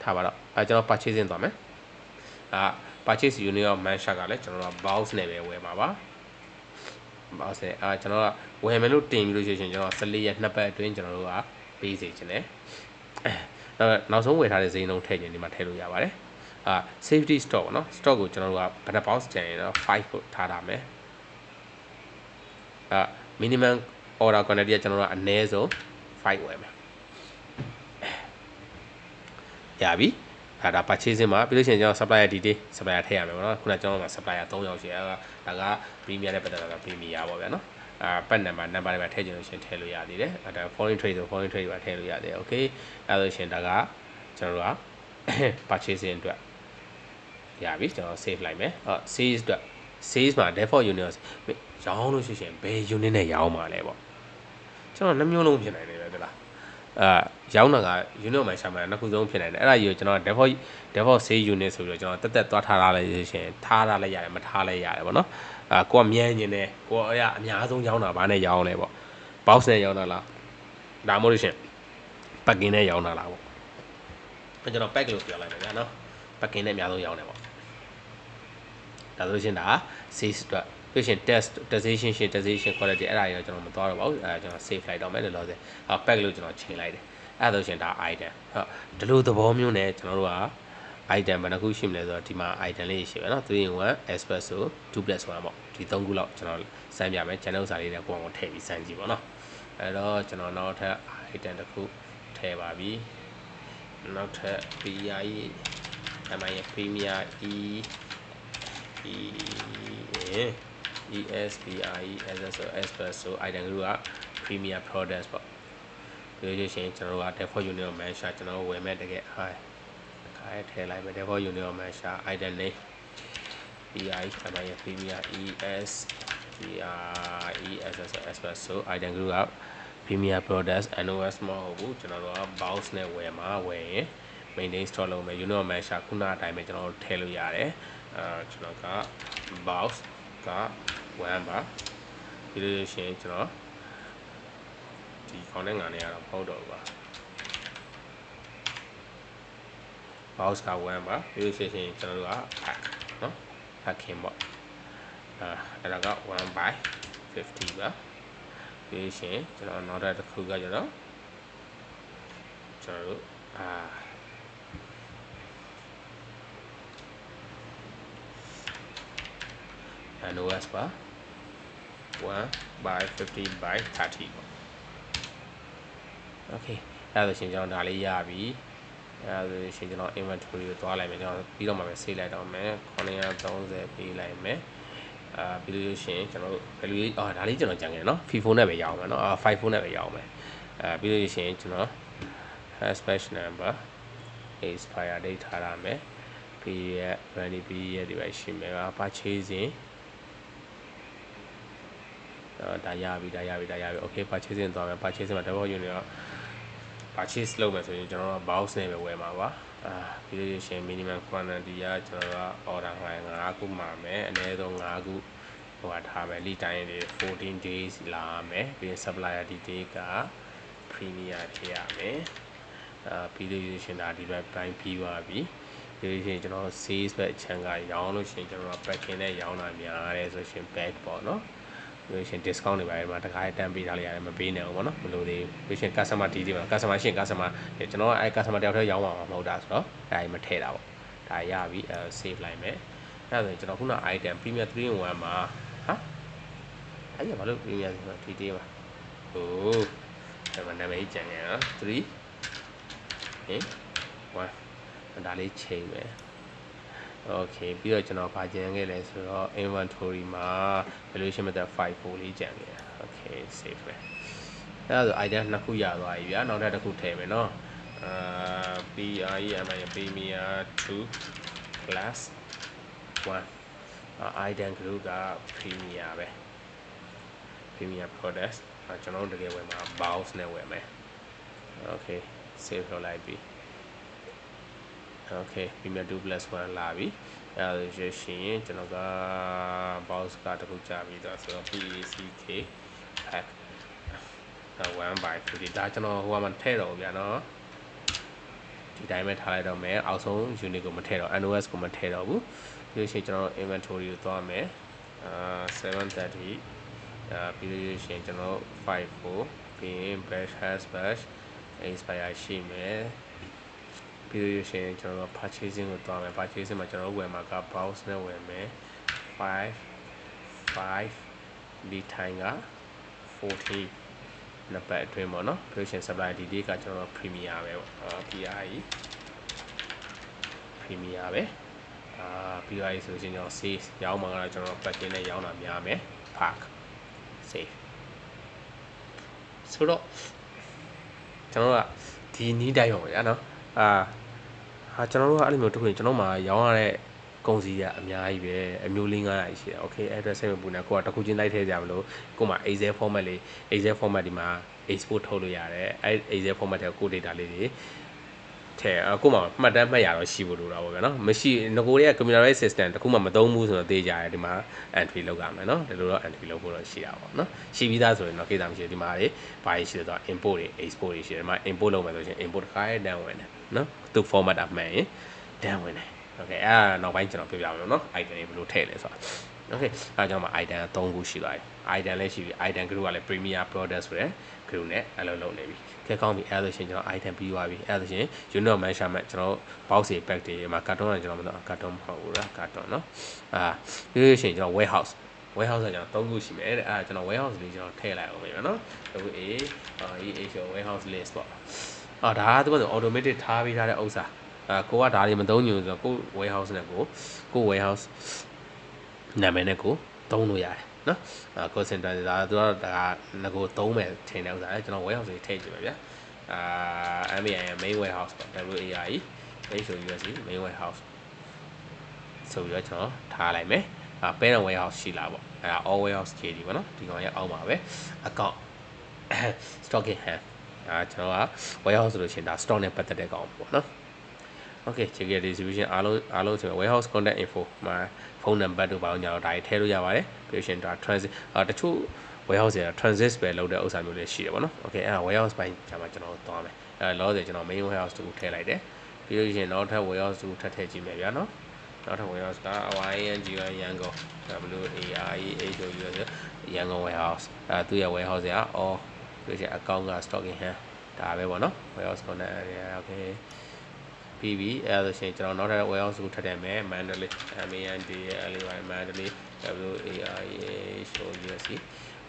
ထားပါတော့ကျွန်တော် purchasing သွားမယ်purchase unit of man shot ကလည်းကျွန်တော်တို့ box နဲ့ပဲဝယ်မှာပါ box နဲ့ကျွန်တော်ကဝယ်မယ်လို့တင်ပြီးလို့ရှိရင်ကျွန်တော်14ရက်2ပတ်အတွင်းကျွန်တော်တို့ကပေးစီခြင်းတယ်နောက်ဆုံးဝယ်ထားတဲ့ဈေးနှုန်းထည့်ခြင်းဒီမှာထည့်လို့ရပါတယ်safety stock ပေါ့နော် stock ကိုကျွန်တော်တို့ကဘယ်နှ box ကျန်ရင်တော့5ဖို့ထားထားမယ်minimum order quantity ကကျွန်တော်တို့ကအနည်းဆုံး5ဝယ်မယ်ရပြီ ဒါ purchasing မှာပြီးလို့ရှိရင်ကျွန်တော် supplier detail supplier ထည့်ရမယ်ပေါ့နော်ခုနကျွန်တော်မှာ supplier 3ယောက်ရှိတယ်ဒါက premier နဲ့ပတ်သက်တာ premier ပေါ့ဗျာနော်ပတ် number တွေမှာထည့်ချင်လို့ရှိရင်ထည့်လို့ရသေးတယ်ဒါ foreign trade ဆို foreign trade မှာထည့်လို့ရသေးတယ် okay အဲ့လိုရှင်ဒါကကျွန်တော်တို့က purchasing အတွက်ရပြီကျွန်တော် save လိုက်မယ်sales အတွက် sales မှာ default unit ရောင်းလို့ရှိရင်ဘယ် unit နဲ့ရောင်းမှာလဲပေါ့ကျွန်တော်နှမျိုးလုံးဖြစ်နိုင်တယ်ပဲဟုတ်လားရောင်းတာက unit မှာရှာမှာနှစ်ခုဆုံးဖြစ်နိုင်တယ်အဲ့ဒါကြီးကိုကျွန်တော် default sales unit ဆိုပြီးတော့ကျွန်တော်တက်သွားထားလိုက်လို့ရှိရင်ထားရလဲရတယ်မထားလဲရတယ်ပေါ့နော်ကိုကမြန်နေတယ်ကိုကအများဆုံးရောင်းတာဘာနဲ့ရောင်းလဲပေါ့ box နဲ့ရောင်းတာလားဒါမှမဟုတ်လို့ရှိရင် packing နဲ့ရောင်းတာလားပေါ့ကျွန်တော် pack လို့ပြောလိုက်မယ်ဗျာနော် packing နဲ့အများဆုံးရောင်းတယ်ပေါ့ဒါဆိုရှင်ဒါ sales အတွက်ပြီးရှင် taxation quality အဲ့ဒါကြီးတော့ကျွန်တော်မသွားတော့ပါဘူးကျွန်တော် save လိုက်တော့မယ်လို့လို့ဆိုpack လို့ကျွန်တော်ချိန်လိုက်တယ်အဲ့ဒါဆိုရှင်ဒါ item ဟုတ်ဒီလိုသဘောမျိုးနဲ့ကျွန်တော်တို့က item ဘယ်နှခုရှိမလဲဆိုတော့ဒီမှာ item လေးရှိပဲเนาะ3 in 1 espresso 2 plus 1ပေါ့ဒီ3ခုလောက်ကျွန်တော်စမ်းပြမယ် channel စာလေးနဲ့ကိုအောင်ထည့်ပြီးစမ်းကြည့်ပေါ့เนาะအဲ့တော့ကျွန်တော်နောက်ထပ် item တစ်ခုထည့်ပါပြီနောက်ထပ် PI Premier espresso item က Premier products ပေါ့ဒီလိုရှင်ကျွန်တော်တို့က default unit ကို measure ကျွန်တော်ဝယ်မဲ့တကယ်အားထည့်လိုက်မယ် default unit ကို measure item name PI Premier espresso item က Premier products NOS မဟုတ်ဘူးကျွန်တော်တို့က box နဲ့ဝယ်မှာဝယ်ရင် maintain store လုပ်မယ် unit ကို measure ခုနအတိုင်းပဲကျွန်တော်တို့ထည့်လို့ရတယ်ကျွန်တော်က box က1ပါဒီလိုရှင်ကျွန်တော်ဒီခေါင်းနဲ့ငါနဲ့ကတော့မဟုတ်တော့ဘူးပါ box က1ပါဒီလိုရှင်ကျွန်တော်တို့က pack เนาะ packing ပေါ့အဲ့ဒါက1 by 50ပါဒီလိုရှင်ကျွန်တော်နောက်တစ်ခုကကျတော့ကျွန်တော်တို့NOS ပါ1 by 50 by 30ပေါ့ okay အဲ့ဒါဆိုရှင်ကျွန်တော်ဒါလေးရပြီအဲ့ဒါဆိုရှင်ကျွန်တော် inventory ကိုသွားလိုက်မယ်ကျွန်တော်ပြီးတော့မှပဲ save လိုက်တော့မယ်930ပေးလိုက်မယ်ပြီးလို့ရှင်ကျွန်တော်တို့ value ဒါလေးကျွန်တော်ကြံခဲ့เนาะ FIFO နဲ့ပဲရအောင်မယ်เนาะ54နဲ့ပဲရအောင်မယ်ပြီးလို့ရှင်ကျွန်တော် hash number expire date ထားရမယ်ပြီးရ ready ပြီးရဒီပဲရှိမယ် purchasing ဒါရပြီ okay purchasing သွားမယ် purchasing မှာ default unit က purchase လုပ်မယ်ဆိုရင်ကျွန်တော်တို့ box နဲ့ပဲဝယ်မှာပါပြီးလို့ရှိရင် minimum quantity ကကျွန်တော်တို့က order 5ခုမှာမယ်အနည်းဆုံး5ခုဟိုထားမယ် lead time တွေ14 days လာမယ်ပြီးရင် supplier detail က premier ထည့်ရမယ်ပြီးလို့ရှိရင်ဒါဒီဘက်ပိုင်းပြီးသွားပြီပြီးလို့ရှိရင်ကျွန်တော် sales ဘက်အချမ်းကရောင်းလို့ရှိရင်ကျွန်တော်တို့ packing နဲ့ရောင်းတာများတယ်ဆိုရှင် back ပေါ့နော်ပြီးရှင် discount တွေပါတယ်မှာတခါတန်းပေးထားလိုက်ရတယ်မပေးနိုင်ဘူးပေါ့နော်မလို့သေးဘူးပြီးရှင် customer detail မှာ customer ရှင် customer ကျွန်တော်အဲ customer တယောက်တည်းရောင်းမှာမဟုတ်တာဆိုတော့ဒါကြီးမထည့်တာပေါ့ဒါရပြီsave လိုက်မယ်အဲ့ဒါဆိုရင်ကျွန်တော်ခုန item premier 3 in 1မှာအဲ့ဒီဘာလို့ premier ဆိုတော့ detail ပါဟိုဒါမှနာမည်ကြံနေနော်3 in 1ဒါလေးချိန်မယ်okay ပြီးတော့ကျွန်တော်ဗာကြံခဲ့လဲဆိုတော့ inventory မှာ valuation method 54လေးကြံခဲ့ okay save ပဲအဲ့ဒါဆို item နှစ်ခုရသွားပြီဗျာနောက်ထပ်တစ်ခုထည့်မယ်နော်Premier 2 plus 1 item group က premier ပဲ premier products ကျွန်တော်တို့တကယ်ဝယ်မှာ box နဲ့ဝယ်မယ် okay save လုပ်လိုက်ပြီokay premier 2 plus 1လာပြီအဲ့ဒါဆိုရှင်ကျွန်တော်က box ကတခုကြာပြီဆိုတော့ PACK pack 1 by 50ဒါကျွန်တော်ဟိုမှာထည့်တော့ဗျာနော်ဒီတိုင်းပဲထားလိုက်တော့မယ်အောက်ဆုံး unit ကိုမထည့်တော့ NOS ကိုမထည့်တော့ဘူးပြီးလို့ရှိရင်ကျွန်တော် inventory ကိုသွားမယ်730ပြီးလို့ရှိရင်ကျွန်တော်54ပြီးရင် batch expire ရှိမယ်ပြီးလို့ရှိရင်ကျွန်တော် purchasing ကိုသွားမယ် purchasing မှာကျွန်တော်ဝယ်မှာက box နဲ့ဝယ်မယ်5 lead time က14နှစ်ပတ်အတွင်းပေါ့နော် production supply detail ကကျွန်တော် premier ပဲပေါ့ PI premier ပဲပြီးသွားပြီဆိုရင်ကျွန်တော် safe ရောင်းမှာကတော့ကျွန်တော် packing နဲ့ရောင်းတာများမယ် park safe ဆိုတော့ကျွန်တော်ကဒီနီးတိုင်းရောဗျာနော်ကျွန်တော်တို့ကအဲ့လိုမျိုးတစ်ခုကျွန်တော်မှရောင်းရတဲ့ကုန်စည်ကအများကြီးပဲအမျိုးလေး900ရှိတယ် okay အဲ့အတွက်စိတ်မပူနဲ့ကိုကတစ်ခုချင်းလိုက်ထည့်ကြမလို့ကိုမှ Excel format လေး Excel format ဒီမှာ export ထုတ်လို့ရတယ်အဲ့ Excel format တဲ့ကို data လေးတွေထဲကိုမှမှတ်တမ်းမှတ်ရတော့ရှိဖို့လိုတာပေါ့ဗျာနော်မရှိငကိုတွေက computerized system တခုမှမသုံးဘူးဆိုတော့သိကြရတယ်ဒီမှာ entry လုပ်ရမယ်နော်ဒီလိုတော့ entry လုပ်ဖို့တော့ရှိတာပေါ့နော်ရှိပြီးသားဆိုရင်တော့ကိစ္စမရှိဘူးဒီမှာတွေဘာရှိလဲဆိုတော့ import တွေ export တွေရှိတယ်ဒီမှာ import လုပ်မယ်ဆိုရင် import တစ်ခါတန်းဝင်တယ်နော်သူ format အမှန်ရင်တန်းဝင်တယ် okay နောက်ပိုင်းကျွန်တော်ပြပြမယ်နော် item တွေဘယ်လိုထည့်လဲဆိုတာ okay ကျွန်တော်မှာ item 3ခုရှိပါတယ် item လည်းရှိပြီ item group ကလည်း premier product ဆိုတဲ့ group နဲ့အလုပ်လုပ်နေပြီခဲကောင်းပြီအဲ့ဒါဆိုရင်ကျွန်တော် item ပြီးသွားပြီအဲ့ဒါဆိုရင် unit measurement ကျွန်တော် box တွေ pack တွေမှာ carton ကကျွန်တော်မသိ carton မဟုတ်ဘူးလား carton နော်ပြီးလို့ရှိရင်ကျွန်တော် warehouse ကကျွန်တော်3ခုရှိမယ်တဲ့ကျွန်တော် warehouse လေးကျွန်တော်ထည့်လိုက်အောင်ပဲနော် warehouse list ပေါ့ဒါကသူက automatic ထားပေးထားတဲ့ဥစ္စာကိုကဒါတွေမသုံးညွှန်ဆိုတော့ကို warehouse နဲ့ကို warehouse နာမည်နဲ့ကိုသုံးလို့ရတယ်နော်call center ဒါသူကတော့ဒါငကိုသုံးမယ်ထင်တဲ့ဥစ္စာလေကျွန်တော် warehouse တွေထည့်ကြည့်ပါဗျာMAI main warehouse ပေါ့ WARE HOUSE main warehouse ဆိုပြီးတော့ကျွန်တော်ထားလိုက်မယ်parent warehouse ရှိလားပေါ့all warehouse KD ပေါ့နော်ဒီကောင်ရဲ့အောက်မှာပဲ account stock in hand ကျွန်တော်က warehouse ဆိုလို့ရှိရင်ဒါ stock နဲ့ပတ်သက်တဲ့ကောင်ပေါ့နော်okay check your distribution အားလုံးဆို warehouse contact info မှာဖုန်းနံပါတ်တို့ဘာလို့ညာတော့ဒါတွေထည့်လို့ရပါတယ် patient ဒါ transit တချို့ warehouse တွေက transit ပဲလုပ်တဲ့ဥစ္စာမျိုးလေးရှိတယ်ပေါ့နော် okay warehouse ပိုင်းကျမှကျွန်တော်သွားမယ်လောဆယ်ကျွန်တော် main warehouse တူထည့်လိုက်တယ်ပြီးလို့ရှိရင်နောက်ထပ် warehouse တူထပ်ထည့်ကြည့်မယ်ဗျာနော်နောက်ထပ် warehouse က YNGY ရန်ကုန် WAREHOUSE ရန်ကုန် warehouse သူရဲ့ warehouse က all ပြီးရင် account က stock in hand ဒါပဲပေါ့နော် warehouse contact area okay ပြီးပြီအဲ့ဒါဆိုရင်ကျွန်တော်နောက်ထပ် warehouse ကိုထပ်တယ်မယ် Mandalay MANDLAY Mandalay WAREHOUSE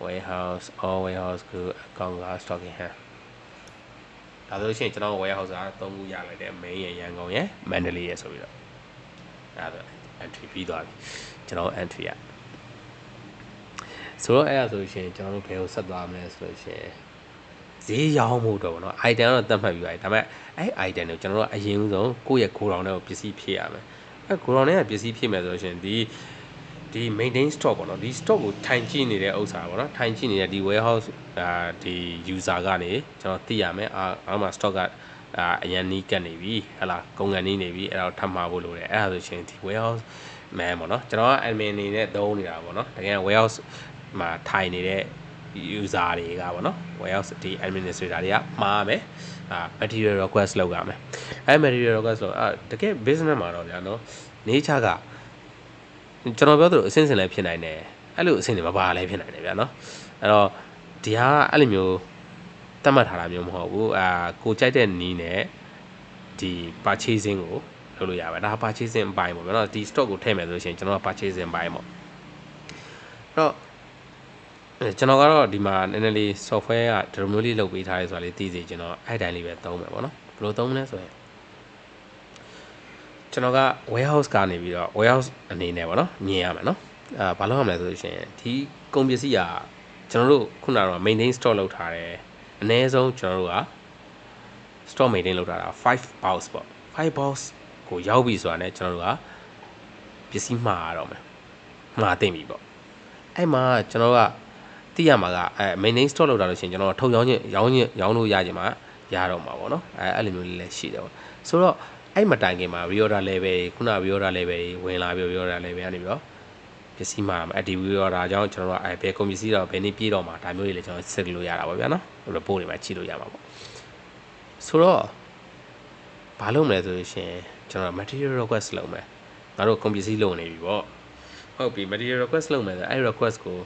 warehouse all warehouse ကို account က stock in hand ဒါဆိုရင်ကျွန်တော် warehouse က3ခုရလိုက်တယ် main ရန်ကုန်ရယ် Mandalay ရယ်ဆိုပြီးတော့အဲ့ဒါ entry ပြီးသွားပြီကျွန်တော် entry ရဆိုတော့အဲ့ဒါဆိုရင်ကျွန်တော်တို့ဘယ်ကိုဆက်သွားမလဲဆိုလို့ရှိရင်ဈေးရောင်းမှုတော့ဗောနော် item တော့တတ်မှတ်ပြီးပါတယ်ဒါပေမဲ့အဲ့ item ကိုကျွန်တော်တို့အရင်ဆုံးကိုယ့်ရဲ့ godown ထဲကိုပစ္စည်းဖြည့်ရမယ်အဲ့ godown ထဲကပစ္စည်းဖြည့်မယ်ဆိုလို့ရှိရင်ဒီ maintain stock ပေါ့နော်ဒီ stock ကိုထိုင်ကြည့်နေတဲ့ဥစ္စာပေါ့နော်ထိုင်ကြည့်နေတဲ့ဒီ warehouse ဒီ user ကနေကျွန်တော်သိရမယ်အားမှာ stock ကအရင်နီးကတ်နေပြီဟလာကုန်ကန်နေပြီအဲ့ဒါကိုထပ်မှာဖို့လိုတယ်အဲ့ဒါဆိုရှင်ဒီ warehouse man ပေါ့နော်ကျွန်တော်က admin အနေနဲ့သုံးနေတာပေါ့နော်တကယ် warehouse မှာထိုင်နေတဲ့ user တွေကပေါ့နော် warehouse ဒီ administrator တွေကမှားမယ်material request လုပ်ရမယ်အဲ့ material request လို့တကယ် business မှာတော့ဗျာနော် nature ကကျွန်တော်ပြောသလိုအဆင့်ဆင့်လည်းဖြစ်နိုင်တယ်အဲ့လိုအဆင့်တွေမပါလည်းဖြစ်နိုင်တယ်ဗျာနော်အဲ့တော့ဒီဟာအဲ့လိုမျိုးတတ်မှတ်ထားတာမျိုးမဟုတ်ဘူးကိုကြိုက်တဲ့နီးနဲ့ဒီ purchasing ကိုလုပ်လို့ရပါတယ်ဒါ purchasing အပိုင်းပေါ့ဗျာနော်ဒီ stock ကိုထည့်မယ်ဆိုလို့ရှိရင်ကျွန်တော်က purchasing အပိုင်းပေါ့အဲ့တော့ကျွန်တော်ကတော့ဒီမှာနည်းနည်းလေး software ကဒီလိုမျိုးလေးလုပ်ပေးထားရဲဆိုတာလေးသိစေကျွန်တော်အဲ့တိုင်းလေးပဲသုံးမယ်ပေါ့နော်ဘယ်လိုသုံးမလဲဆိုရင်ကျွန်တော်က warehouse ကနေပြီးတော့ warehouse အနေနဲ့ပေါ့နော်မြင်ရမယ်နော်ဘာလို့ရမလဲဆိုလို့ရှိရင်ဒီကုန်ပစ္စည်းကကျွန်တော်တို့ခုနကတော့ maintain store လုပ်ထားတယ်အနည်းဆုံးကျွန်တော်တို့က store maintain လုပ်ထားတာ5 box ပေါ့5 box ကိုရောက်ပြီဆိုတာ ਨੇ ကျွန်တော်တို့ကပစ္စည်းမှားရတော့မယ်မှားသိမ့်ပြီပေါ့အဲ့မှာကျွန်တော်ကသိရမှာကmaintain store လုပ်တာလို့ရှိရင်ကျွန်တော်ထုတ်ရောင်းလို့ရကြမှာရတော့မှာပေါ့နော်အဲ့လိုမျိုးလေးလည်းရှိတယ်ပေါ့ဆိုတော့အဲ့မတိုင်ခင်မှာ reorder level ခုန reorder level ဝင်လာပြီး reorder level ကနေပြီးတော့ပစ္စည်းမှာဒီ reorder အကြောင်းကျွန်တော်တို့ဘယ်ကုန်ပစ္စည်းတော့ဘယ်နေ့ပြေးတော့မှာဒါမျိုးတွေလည်းကျွန်တော်စစ်လို့ရတာပေါ့ဗျာနော် report တွေမှာကြည့်လို့ရမှာပေါ့ဆိုတော့ဘာလုပ်မလဲဆိုရှင်ကျွန်တော် material request လုပ်မယ်ငါတို့ကုန်ပစ္စည်းလုပ်နေပြီပေါ့ဟုတ်ပြီ material request လုပ်မယ်ဆိုအဲ့ request ကို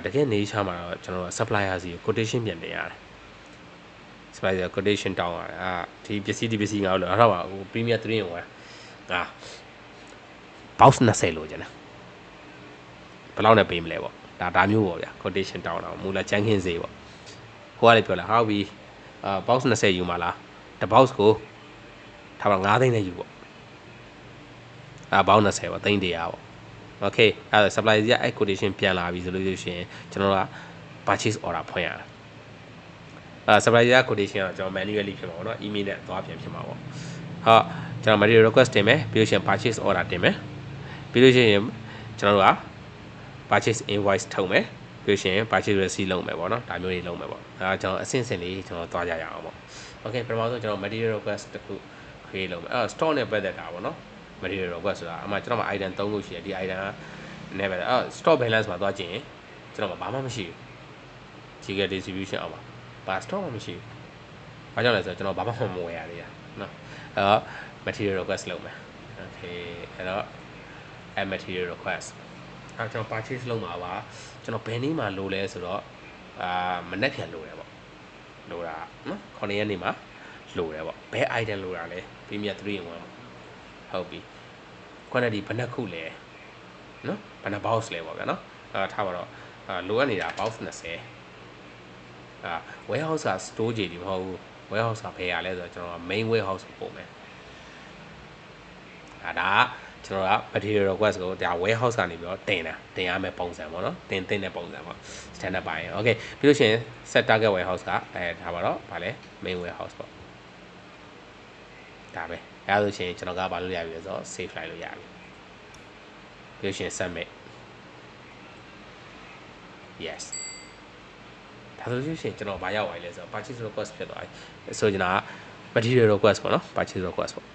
တကယ်နေချာမှာတော့ကျွန်တော်တို့ supplier စီကို quotation ပြန်တင်ရတယ် supplier quotation တောင်းရတယ်ဒီပစ္စည်းငါတို့လို့အဲ့တော့ဟို premier 3 in 1box 20လို့ကျန်တယ်ဘယ်လောက်နဲ့ပေးမလဲပေါ့ဒါမျိုးပေါ့ဗျာ quotation တောင်းတာမူလာချမ်းခင်းစေးပေါ့ဟိုကလည်းပြောလာဟုတ်ပြီbox 20ယူမှာလားတစ် box ကိုထားပါ9သိန်းနဲ့ယူပေါ့ ဘောင်း20ပေါ့သိန်း100ပေါ့ okay အဲ့ဒါ supply ကြီးက quotation ပြန်လာပြီဆိုလို့ရှိရင်ကျွန်တော်တို့က purchase order ဖွင့်ရတာsupply ကြီးက quotation ကကျွန်တော် manually ဖြစ်မှာပေါ့နော် email နဲ့သွားပြန်ဖြစ်မှာပေါ့ဟုတ်ကျွန်တော် material request တင်မယ်ပြီးလို့ရှိရင် purchase order တင်မယ်ပြီးလို့ရှိရင်ကျွန်တော်တို့က purchase invoice ထုတ်မယ်ပြီးလို့ရှိရင် purchase receipt လုပ်မယ်ပေါ့နော်ဒါမျိုးတွေလုပ်မယ်ပေါ့ဒါကျွန်တော်အဆင့်ဆင့်လေးကျွန်တော်သွားကြရအောင်ပေါ့ okay ပထမဆုံးကျွန်တော် material request တခု create လုပ်မယ်အဲ့ store နဲ့ပတ်သက်တာပေါ့နော် material request ဆိုတာအမှကျွန်တော်မှာ item 3ခုရှိတယ်ဒီ item ကနဲ့ပဲstore balance မှာသွားကြည့်ရင်ကျွန်တော်ဘာမှမရှိဘူး GK distribution အောက်မှာဘာ store မှမရှိဘူးဘာကြောင့်လဲဆိုတော့ကျွန်တော်ဘာမှမဝယ်ရသေးတာနော်အဲ့တော့ material request လုပ်မယ် okay အဲ့တော့ add material request အဲ့ကျွန်တော် purchase လုပ်မှာပါကျွန်တော်ဘယ်နေ့မှလိုလဲဆိုတော့မနေ့ပြန်လိုတယ်ပေါ့လိုတာနော်9ရက်နေ့မှာလိုတယ်ပေါ့ဘယ် item လိုတာလဲ Premier 3 in 1ဟုတ်ပြီ quantity ဘယ်နှခုလဲနော်ဘယ်နှ box လဲပေါ့ဗျာနော်ထားပါတော့လိုအပ်နေတာ box 20warehouse က store ကြီးဒီမဟုတ်ဘူး warehouse ကဘယ်ရလဲဆိုတော့ကျွန်တော် main warehouse ကိုပို့မယ်ဒါကျွန်တော်က material request ကိုဒါ warehouse ကနေပြီးတော့တင်ရမယ်ပုံစံပေါ့နော်တင်တဲ့ပုံစံပေါ့ standard ပိုင်း okay ပြီးလို့ရှိရင် set target warehouse ကဒါပါတော့ဗာလဲ main warehouse ပေါ့ဒါပဲအဲဒါဆိုရှင်ကျွန်တော်ကဘာလုပ်ရပြီလဲဆိုတော့ save လိုက်လို့ရပြီပြီးလို့ရှိရင် submit yes ဒါဆိုရှင်ကျွန်တော်ဘာရောက်သွားလဲဆိုတော့ purchase request ဖြစ်သွားပြီဆိုကျွန်တော်က material request ပေါ့နော် purchase request ပေါ့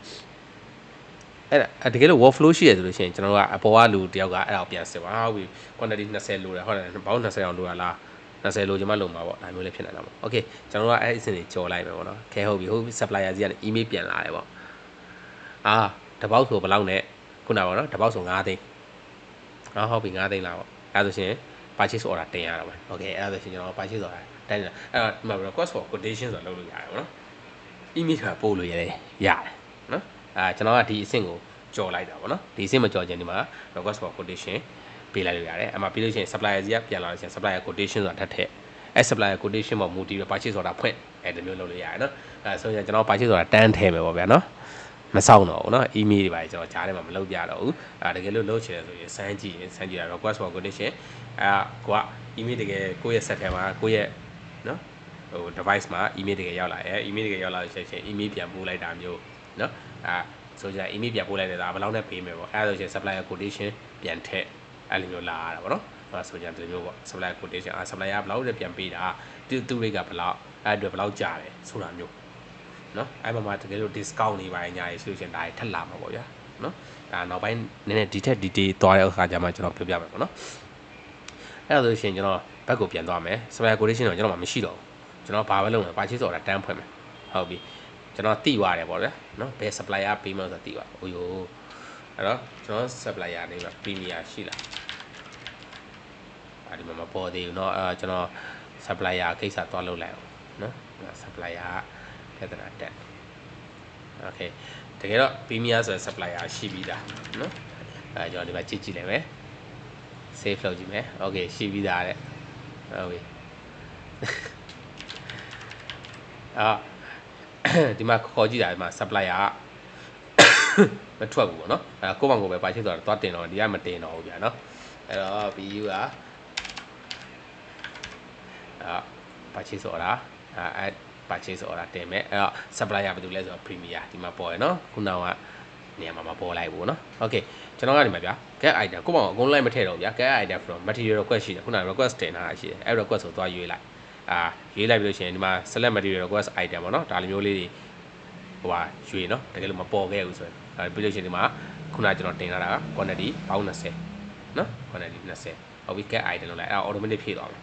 အဲ့ဒါတကယ်လို့ workflow ရှိရဆိုလို့ရှိရင်ကျွန်တော်ကအပေါ်ကလူတယောက်ကအဲ့ဒါကိုပြန်စစ်ပါဟုတ်ပြီ quantity 20လိုတယ်ဟုတ်တယ်ဘောင်း20အောင်လိုရလား20လိုချင်မှလုံမှာပေါ့ဒါမျိုးလေးဖြစ်နေတာပေါ့ okay ကျွန်တော်ကအဲ့အဆင့်တွေကြော်လိုက်မယ်ပေါ့နော်ခဲဟုတ်ပြီ supplier ကြီးကနေ email ပြန်လာတယ်ပေါ့တပေါက်ဆိုဘယ်လောက်နဲ့ခုနပါတော့တပေါက်ဆို9သိန်းဟုတ်ပြီ9သိန်းလားပေါ့အဲ့ဒါဆိုရှင် purchase order တင်ရတော့မယ် okay အဲ့ဒါဆိုရှင်ကျွန်တော် purchase order တိုင်းတယ်အဲ့တော့ဒီမှာ request for quotation ဆိုတာလုပ်လို့ရတယ်ပေါ့နော် email ကပို့လို့ရတယ်နော်ကျွန်တော်ကဒီအဆင့်ကိုကြော်လိုက်တာပေါ့နော်ဒီအဆင့်မကြော်ချင်ဒီမှာ request for quotation ပေးလိုက်လို့ရတယ်အမှပြီးလို့ရှိရင် supplier ကြီးကပြန်လာလို့ရှိရင် supplier quotation ဆိုတာထပ်ထည့်အဲ့ supplier quotation မှာ multi purchase order ဖွင့်အဲ့ဒီမျိုးလုပ်လို့ရတယ်နော်ဆိုရင်ကျွန်တော် purchase order တန်းထည့်မယ်ပေါ့ဗျာနော်မဆောင်တော့ဘူးเนาะ email တွေပါကျွန်တော်ကြားထဲမှာမလုပ်ပြတော့ဘူးတကယ်လို့လုပ်ချင်တယ်ဆိုရင်စမ်းကြည့်ရ request for quotation ကိုက email တကယ်ကိုယ့်ရဲ့ set ထဲမှာကိုယ့်ရဲ့เนาะdevice မှာ email တကယ်ရောက်လာရဲ့ email တကယ်ရောက်လာလို့ရှိရင် email ပြန်ပို့လိုက်တာမျိုးเนาะဆိုကြ email ပြန်ပို့လိုက်တဲ့ဒါဘယ်လောက်နဲ့ပေးမယ်ပေါ့အဲ့ဒါဆိုရင် supplier quotation ပြန်ထည့်အဲ့လိုမျိုးလာရတာပေါ့နော်ဆိုကြဒီမျိုးပေါ့ supplier quotation supplier ဘယ်လောက်နဲ့ပြန်ပေးတာသူ့ rate ကဘယ်လောက်အဲ့အတွက်ဘယ်လောက်ကြာတယ်ဆိုတာမျိုးနော်အဲ့မှာတကယ်လို့ discount နေပါညာရေးဆိုရှင်ဒါထက်လာမှာပေါ့ဗျာနော်ဒါနောက်ပိုင်းနည်းနည်းဒီထက် detail သွားတဲ့အခါကျမှကျွန်တော်ပြောပြမယ်ပေါ့နော်အဲ့ဒါဆိုရှင်ကျွန်တော်ဘက်ကိုပြန်သွားမယ် supplier quotation တော့ကျွန်တော်မှမရှိတော့ဘူးကျွန်တော်ဘာပဲလုပ်မယ် purchase order တန်းဖွင့်မယ်ဟုတ်ပြီကျွန်တော်တိသွားတယ်ပေါ့ဗျာနော်ဘယ် supplier ပေးမှဆိုတာတိသွားအိုးယိုအဲ့တော့ကျွန်တော် supplier နေမှာ premier ရှိလားဒီမှာမပေါ်သေးဘူးเนาะကျွန်တော် supplier ကိစ္စသွားလုပ်လိုက်အောင်เนาะ supplier ပြဿနာတက် okay တကယ်တော့ premier ဆိုတဲ့ supplier ရှိပြီးသားเนาะကျွန်တော်ဒီမှာကြည့်လိုက်မယ် save လုပ်ကြည့်မယ် okay ရှိပြီးသားတဲ့ဟုတ်ပြီဒီမှာခေါ်ကြည့်တာဒီမှာ supplier မထွက်ဘူးပေါ့နော်ကိုယ့်ဘောင်ကိုပဲပါချစ်ဆိုတော့သွားတင်တော့ဒီကမတင်တော့ဘူးဗျာနော်အဲ့တော့ BU ကpurchase order add purchase order တင်မယ်အဲ့တော့ supplier ဘာလို့လဲဆိုတော့ premier ဒီမှာပေါ်ရနော်ခုနကနေရာမှာမပေါ်လိုက်ဘူးနော် okay ကျွန်တော်ကဒီမှာဗျာ get item ကိုယ့်ဘောင်အကုန်လိုက်မထည့်တော့ဗျာ get item from material request ရှိတယ်ခုန request တင်ထားတာရှိတယ်အဲ့ request ကိုသွားရွေးလိုက်ရွေးလိုက်ပြီးလို့ရှိရင်ဒီမှာ select material request item ပေါ့နော်ဒါလိုမျိုးလေးတွေရွေးနော်တကယ်လို့မပေါ်ခဲ့ဘူးဆိုရင်ပြီးလို့ရှိရင်ဒီမှာခုနကျွန်တော်တင်ထားတာ quantity ပေါင်း20နော် quantity 20ဟုတ်ပြီ get item လို့လိုက်အဲ့ automatic ဖြည့်သွားမယ်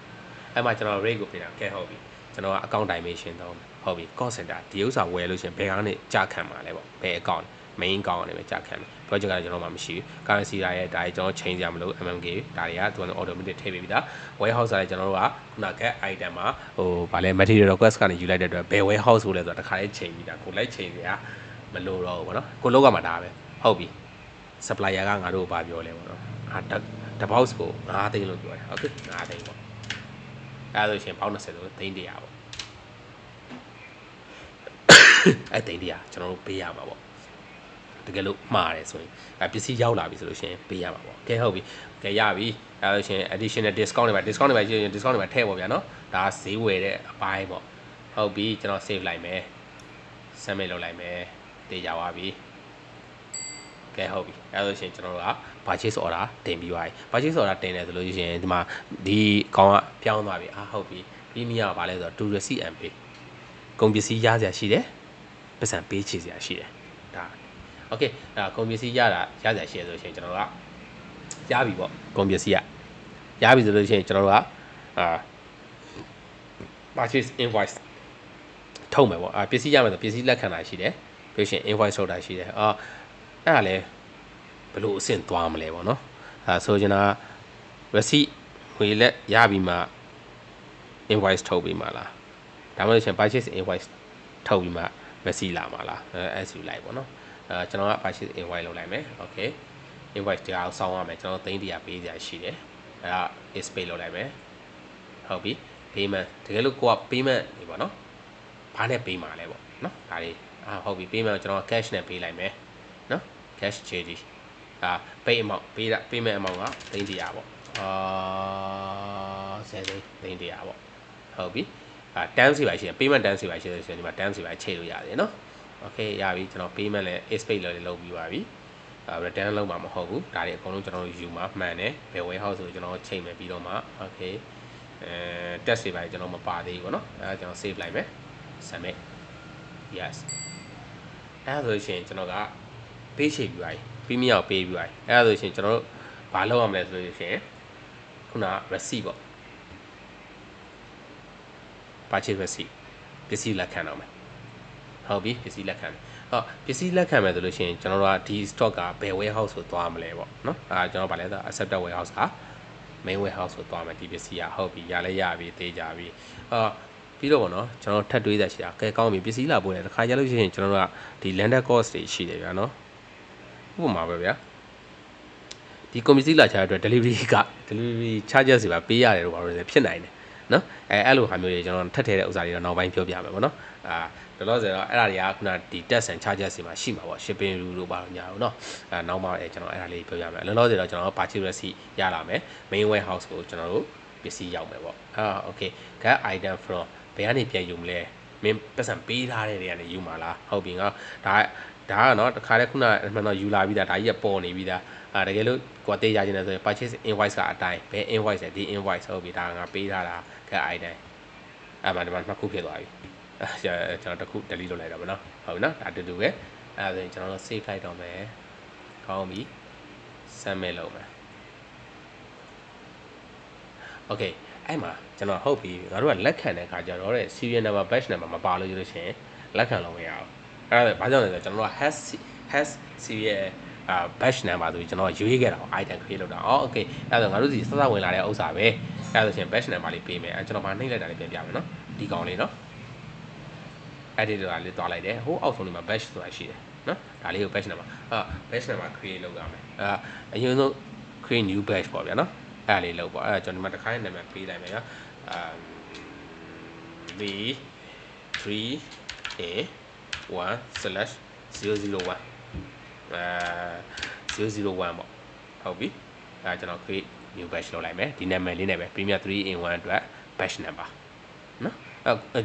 အဲ့မှာကျွန်တော် rate ကိုပြင်တာ get ဟုတ်ပြီကျွန်တော်က account dimension သုံးဟုတ်ပြီ call center ဒီဥစ္စာဝယ်လို့ရှိရင်ဘယ်ကနေကြာခံမှာလဲပေါ့ဘယ် account main account ကနေပဲကြာခံတယ် project ကကျွန်တော်မှမရှိဘူး currency ဒါရဲ့ဒါကျွန်တော် change ရမလို့ mmk ဒါတွေကသူက automatic ထည့်ပေးပြီးသား warehouse ကလည်းကျွန်တော်တို့ကခုန get item မှာဗာလဲ material request ကနေယူလိုက်တဲ့အတွက်ဘယ် warehouse ဆိုလဲဆိုတာတခါလေးချိန်ပြီးတာကိုလိုက်ချိန်စရာမလိုတော့ဘူးပေါ့နော်ကိုလောက်ကမှဒါပဲဟုတ်ပြီ supplier ကငါတို့ကိုဗာပြောလဲပေါ့နော်တ box ကို9သိန်းလို့ပြောတယ်ဟုတ်ကဲ့9သိန်းပေါ့အဲ့ဒါဆိုရှင်ပေါင်း20ဆိုသိန်း100ပေါ့အဲ့သိန်း100ကျွန်တော်တို့ပေးရမှာပေါ့ တကယ်လို့မှားတယ်ဆိုရင်ပစ္စည်းရောက်လာပြီဆိုလို့ရှိရင်ပေးရမှာပေါ့ကဲဟုတ်ပြီကဲရပြီအဲ့လို့ရှိရင် additional discount တွေပါ discount တွေပါရှိရင် discount တွေပါထည့်ပေါ့ဗျာနော်ဒါဈေးဝယ်တဲ့အပိုင်းပေါ့ဟုတ်ပြီကျွန်တော် save လိုက်မယ် submit လုပ်လိုက်မယ်တေးကြပါပြီကဲဟုတ်ပြီအဲ့လို့ရှိရင်ကျွန်တော်တို့က purchase order တင်ပြီးသွားပြီ purchase order တင်တယ်ဆိုလို့ရှိရင်ဒီမှာဒီကောင်ကပြောင်းသွားပြီဟုတ်ပြီဒီနေ့ကဘာလဲဆိုတော့ to receipt and pay ကုန်ပစ္စည်းရစရာရှိတယ်ပတ်စံပေးချေစရာရှိတယ်ဒါโอเคဒါကုန်ပစ္စည်းရတာရစရာရှိရဆိုလို့ရှိရင်ကျွန်တော်တို့ကရပြီပေါ့ကုန်ပစ္စည်းရပြီဆိုလို့ရှိရင်ကျွန်တော်တို့ကpurchase invoice ထုတ်မယ်ပေါ့ပစ္စည်းရမယ်ဆိုပစ္စည်းလက်ခံတာရှိတယ်ပြီးရှင် invoice ထုတ်တာရှိတယ်အဲ့ဒါလည်းဘယ်လိုအဆင့်သွားမလဲပေါ့နော်ဆိုချင်တာ receipt ငွေလက်ရပြီးမှ invoice ထုတ်ပြီးမှလားဒါမှမဟုတ်ရှင် purchase invoice ထုတ်ပြီးမှ receipt လာမှာလားSU လိုက်ပေါ့နော်ကျွန်တော်က purchase invoice လုပ်လိုက်မယ် okay invoice တရားအောင်စောင်းရမယ်ကျွန်တော်သိန်း100ပေးစရာရှိတယ်အဲ့ဒါ is pay လုပ်လိုက်မယ်ဟုတ်ပြီ payment တကယ်လို့ကိုက payment နေပေါ့နော်ဘာနဲ့ပေးမှာလဲပေါ့နော်ဒါလေးဟုတ်ပြီ payment ကျွန်တော် cash နဲ့ပေးလိုက်မယ်နော် cash JD pay amount ပေးတာ payment amount ကသိန်း100ပေါ့10သိန်း100ပေါ့ဟုတ်ပြီterm စီပါရှိတယ် payment term စီပါရှိတယ်ဆိုရင်ဒီမှာ term စီပါချိန်လို့ရတယ်နော် okay ရပြီကျွန်တော် payment လည်း is pay လည်းလုပ်ပြီးပါပြီreturn လုပ်မှာမဟုတ်ဘူးဒါတွေအကုန်လုံးကျွန်တော်တို့ယူမှာမှန်တယ်ဘယ် warehouse ဆိုကျွန်တော်ချိန်မယ်ပြီးတော့မှ okay test တွေပါကျွန်တော်မပါသေးဘူးပေါ့နော်အဲကျွန်တော် save လိုက်မယ် submit yes အဲဆိုရှင်ကျွန်တော်ကပေးချိန်ပြီးပါပြီပြီးမြောက်ပေးပြီးပါပြီအဲဆိုရှင်ကျွန်တော်တို့ဘာလုပ်ရမလဲဆိုလို့ရှင်ခုန receipt ပေါ့ purchase receipt ပစ္စည်းလက်ခံတော့မယ်ဟုတ်ပြီပစ္စည်းလက်ခံပစ္စည်းလက်ခံမယ်ဆိုလို့ရှိရင်ကျွန်တော်တို့ကဒီ stock ကဘယ် warehouse ကိုသွားမလဲပေါ့နော်ကျွန်တော်ဗာလဲဆို accepted warehouse က main warehouse ကိုသွားမယ်ဒီပစ္စည်းကဟုတ်ပြီရလဲရပြီသေးကြပြီပြီးတော့ပေါ့နော်ကျွန်တော်ထပ်တွေးသက်ရှိတာကဲကောင်းပြီပစ္စည်းလာပို့တယ်တစ်ခါကြလို့ရှိရင်ကျွန်တော်တို့ကဒီ landed cost တွေရှိတယ်ဗျာနော်ဥပမာပဲဗျာဒီကွန်ပျူတာလာချတဲ့အတွက် delivery charges တွေပါပေးရတယ်လို့ပါလို့ဖြစ်နိုင်တယ်နော်အဲ့လိုဟာမျိုးတွေကျွန်တော်ထပ်ထည့်တဲ့ဥစ္စာတွေတော့နောက်ပိုင်းပြောပြမယ်ပေါ့နော်တော်တော်ဆိုတော့အဲ့ဒါတွေကခုနဒီ tax and charges တွေမှာရှိမှာပေါ့ shipping rule တို့ပါတော့ညာတော့เนาะနောက်မှကျွန်တော်အဲ့ဒါလေးပြောပြမယ်လောလောဆယ်တော့ကျွန်တော် purchase receipt ရလာမယ် main warehouse ကိုကျွန်တော်တို့ပစ္စည်းရောက်မယ်ပေါ့okay get item from ဘယ်ကနေပြန်ယူမလဲမင်းပတ်စံပေးထားတဲ့နေရာနေယူမှာလားဟုတ်ပြီငါဒါကเนาะတခါတည်းခုနမှန်တော့ယူလာပြီးသားဒါကြီးကပေါ်နေပြီးသားတကယ်လို့ကိုယ်တေးရခြင်းလဲဆိုရင် purchase invoice ကအတိုင်းဘယ် invoice လဲဒီ invoice ဟုတ်ပြီဒါငါပေးထားတာ get item အဲ့မှာဒီမှာနှစ်ခုဖြစ်သွားပြီကျွန်တော်တစ်ခု delete လုပ်လိုက်တော့ဗောနော်ဟုတ်ပြီနော်ဒါတူတူပဲအဲ့ဒါဆိုရင်ကျွန်တော်တို့ save လိုက်တော့မယ်ကောင်းပြီ submit လုပ်မယ် okay အဲ့မှာကျွန်တော်ဟုတ်ပြီငါတို့ကလက်ခံတဲ့အခါကျတော့တဲ့ serial number batch number မပါလို့ရလို့ရှိရင်လက်ခံလို့မရဘူးအဲ့ဒါဘာကြောင့်လဲဆိုတော့ကျွန်တော်တို့က has serial batch number ဆိုပြီးကျွန်တော်ရွေးခဲ့တာ item create လုပ်တာokay အဲ့ဒါဆိုငါတို့စီစစဝင်လာတဲ့ဥစ္စာပဲအဲ့ဒါဆိုရင် batch number လေးပေးမယ်ကျွန်တော်ဗာနှိပ်လိုက်တာလေးပြန်ပြမယ်နော်ဒီကောင်လေးနော်edit ဆိုတာလေးတွားလိုက်တယ်ဟိုအောက်ဆုံးဒီမှာ batch ဆိုတာရှိတယ်နော်ဒါလေးကို batch number batch number create လုပ်ရမယ်အရင်ဆုံး create new batch ပေါ့ဗျာနော်အဲ့ဒါလေးလုပ်ပေါ့အဲ့ဒါကျွန်တော်ဒီမှာတစ်ခါနာမည်ပေးလိုက်မယ်ဗျာB 3A 1/001 001ပေါ့ဟုတ်ပြီအဲကျွန်တော် create new batch လုပ်လိုက်မယ်ဒီနာမည်လေးနဲ့ပဲ Premier 3 in 1အတွက် batch number နော်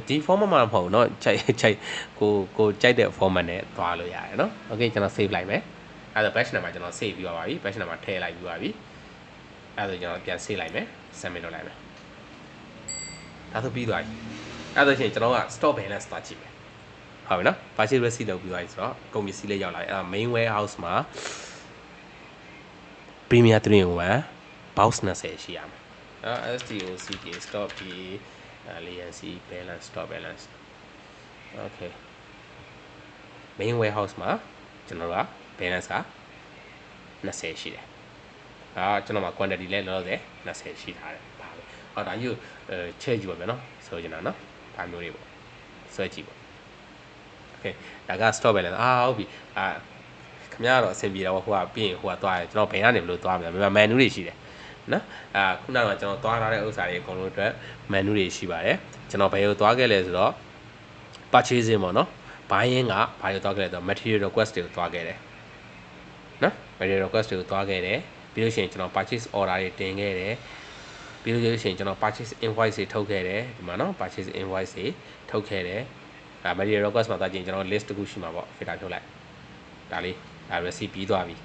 ဒီ format မှာမဟုတ်เนาะချိန်ကိုကြိုက်တဲ့ format နဲ့သွားလို့ရတယ်เนาะ okay ကျွန်တော် save လိုက်မယ်အဲ့ဒါ batch number ကျွန်တော် save ပြီးပါပြီ batch number ထည့်လိုက်ပြီးပါပြီအဲ့ဒါကျွန်တော်ပြန် save လိုက်မယ် submit လုပ်လိုက်မယ်ဒါဆိုပြီးသွားပြီအဲ့ဒါဆိုရင်ကျွန်တော်က stock balance သွားကြည့်မယ်ဟုတ်ပြီနော် purchase receipt လုပ်ပြီးသွားပြီဆိုတော့ကုန်ပစ္စည်းလေးရောက်လာပြီအဲ့ဒါ main warehouse မှာ Premier 3 box 20ရှိရမယ်STOCK stock B alliance balance stock balance okay main warehouse မှာကျွန်တော်တို့က balance က20ရှိတယ်ကျွန်တော်မှာ quantity လဲလောလောဆယ်20ရှိထားတယ်ပါပဲဒါကြီးချဲ့ကြည့်ပါမယ်နော်ဆိုချင်တာနော်ဒါမျိုးလေးပေါ့ဆွဲကြည့်ပေါ့ okay ဒါက stock balance ဟုတ်ပြီခင်ဗျားတော့အဆင်ပြေတော့ဟိုကပြီးရင်ဟိုကသွားတယ်ကျွန်တော်ဘယ်ကနေဘယ်လိုသွားမလဲမြန်မာ menu တွေရှိတယ်နော်ခုနကကျွန်တော်သွားထားတဲ့ဥစ္စာတွေအကုန်လုံးအတွက် menu တွေရှိပါတယ်ကျွန်တော်ဘယ်ကိုသွားခဲ့လဲဆိုတော့ purchasing ပေါ့နော် buying ကဘာကိုသွားခဲ့လဲဆိုတော့ material request တွေကိုသွားခဲ့တယ် နော် material request တွေကိုသွားခဲ့တယ်ပြီးလို့ရှိရင်ကျွန်တော် purchase order တွေတင်ခဲ့တယ်ပြီးလို့ရှိရင်ကျွန်တော် purchase invoice တွေထုတ်ခဲ့တယ်ဒီမှာနော် purchase invoice တွေထုတ်ခဲ့တယ်material request မှာသွားကြည့်ရင်ကျွန်တော် list တစ်ခုရှိမှာပေါ့ filter ထုတ်လိုက်ဒါလေးဒါ receipt ပြီးသွားပြီ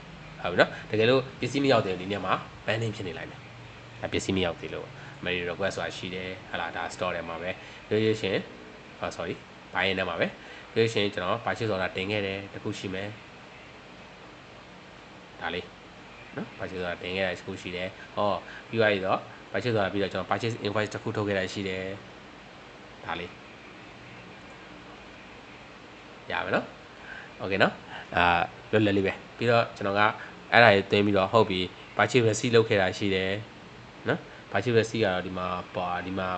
ဟုတ်ပြီနော်တကယ်လို့ပစ္စည်းမရောက်တဲ့ဒီနေ့မှာ pending ဖြစ်နေလိုက်မယ်ပစ္စည်းမရောက်သေးလို့ material request ဆိုတာရှိတယ်ဟလာဒါ store ထဲမှာပဲလို့ရရှင်sorry ဘိုင်းထဲမှာပဲလို့ရှင်ကျွန်တော် purchase order တင်ခဲ့တယ်တခုရှိမယ်ဒါလေးနော် purchase order တင်ခဲ့တာတခုရှိတယ်ဟောပြီးသွားပြီတော့ purchase order ပြီးတော့ကျွန်တော် purchase invoice တခုထုတ်ခဲ့တာရှိတယ်ဒါလေးရပါမယ်နော် okay နော်လွယ်လွယ်လေးပဲပြီးတော့ကျွန်တော်ကအဲ့ဒါတွေသွင်းပြီးတော့ဟုတ်ပြီ purchase receipt လုပ်ခဲ့တာရှိတယ်နော် purchase receipt ကတော့ဒီမှာပါဒီမှာ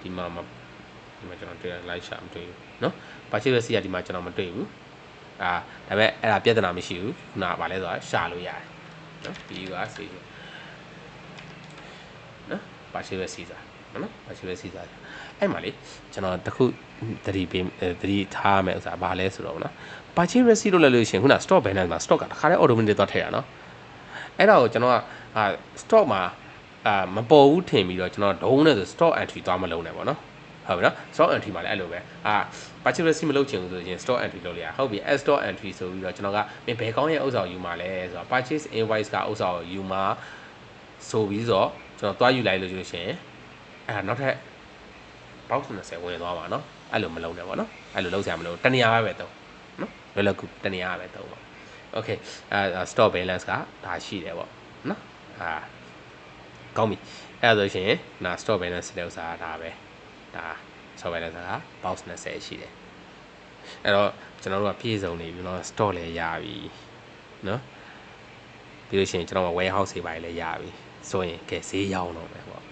ကျွန်တော်တွေ့လိုက်ရှာမတွေ့ဘူးနော် purchase receipt ကဒီမှာကျွန်တော်မတွေ့ဘူးဒါပေမဲ့အဲ့ဒါပြဿနာမရှိဘူးခုနကဗာလဲဆိုတာရှာလို့ရတယ်နော်ပြီးပါစေနော် purchase receipt ဆိုတာနော် purchase receipt ဆိုတာအဲ့မှာလေကျွန်တော်တခုသတိထားရမယ်ဥစ္စာဗာလဲဆိုတော့နော် purchase receipt လို့လည်းလို့ရှိရင်ခုန stock balance မှာ stock ကတခါတည်း automatic သွားထည့်ရနော်အဲ့ဒါကိုကျွန်တော်ကstock မှာမပေါ်ဘူးထင်ပြီးတော့ကျွန်တော်ဒုံးနဲ့ဆို stock entry သွားမလုံးနဲ့ပေါ့နော်ဟုတ်ပြီနော် stock entry မှာလည်းအဲ့လိုပဲpurchase receipt မလုပ်ချင်ဘူးဆိုရင် stock entry လုပ်လိုက်ရဟုတ်ပြီ stock entry ဆိုပြီးတော့ကျွန်တော်ကဘယ်ကောင်းရဲ့ဥစ္စာကိုယူမှာလဲဆိုတော့ purchase invoice ကဥစ္စာကိုယူမှာဆိုပြီးတော့ကျွန်တော်သွားယူလိုက်လို့ရှိရင်အဲ့ဒါနောက်ထပ် box 20ဝင်သွားပါနော်အဲ့လိုမလုံးနဲ့ပေါ့နော်အဲ့လိုလုံးစရာမလိုတနေရာပဲတော့နော်လွယ်လွယ်ကူတနေရာပဲတော့ပေါ့ okay stock balance ကဒါရှိတယ်ပေါ့နော်ကောင်းပြီအဲ့ဒါဆိုရှင်နာ stock balance တဲ့ဥစ္စာဒါပဲဒါ stock balance က box 20ရှိတယ်အဲ့တော့ကျွန်တော်တို့ကပြည့်စုံနေပြီเนาะ stock လည်းရပြီเนาะပြီးလို့ရှိရင်ကျွန်တော်က warehouse တွေပါလည်းရပြီဆိုရင်ကဲဈေးရောက်တော့မယ်ပေါ့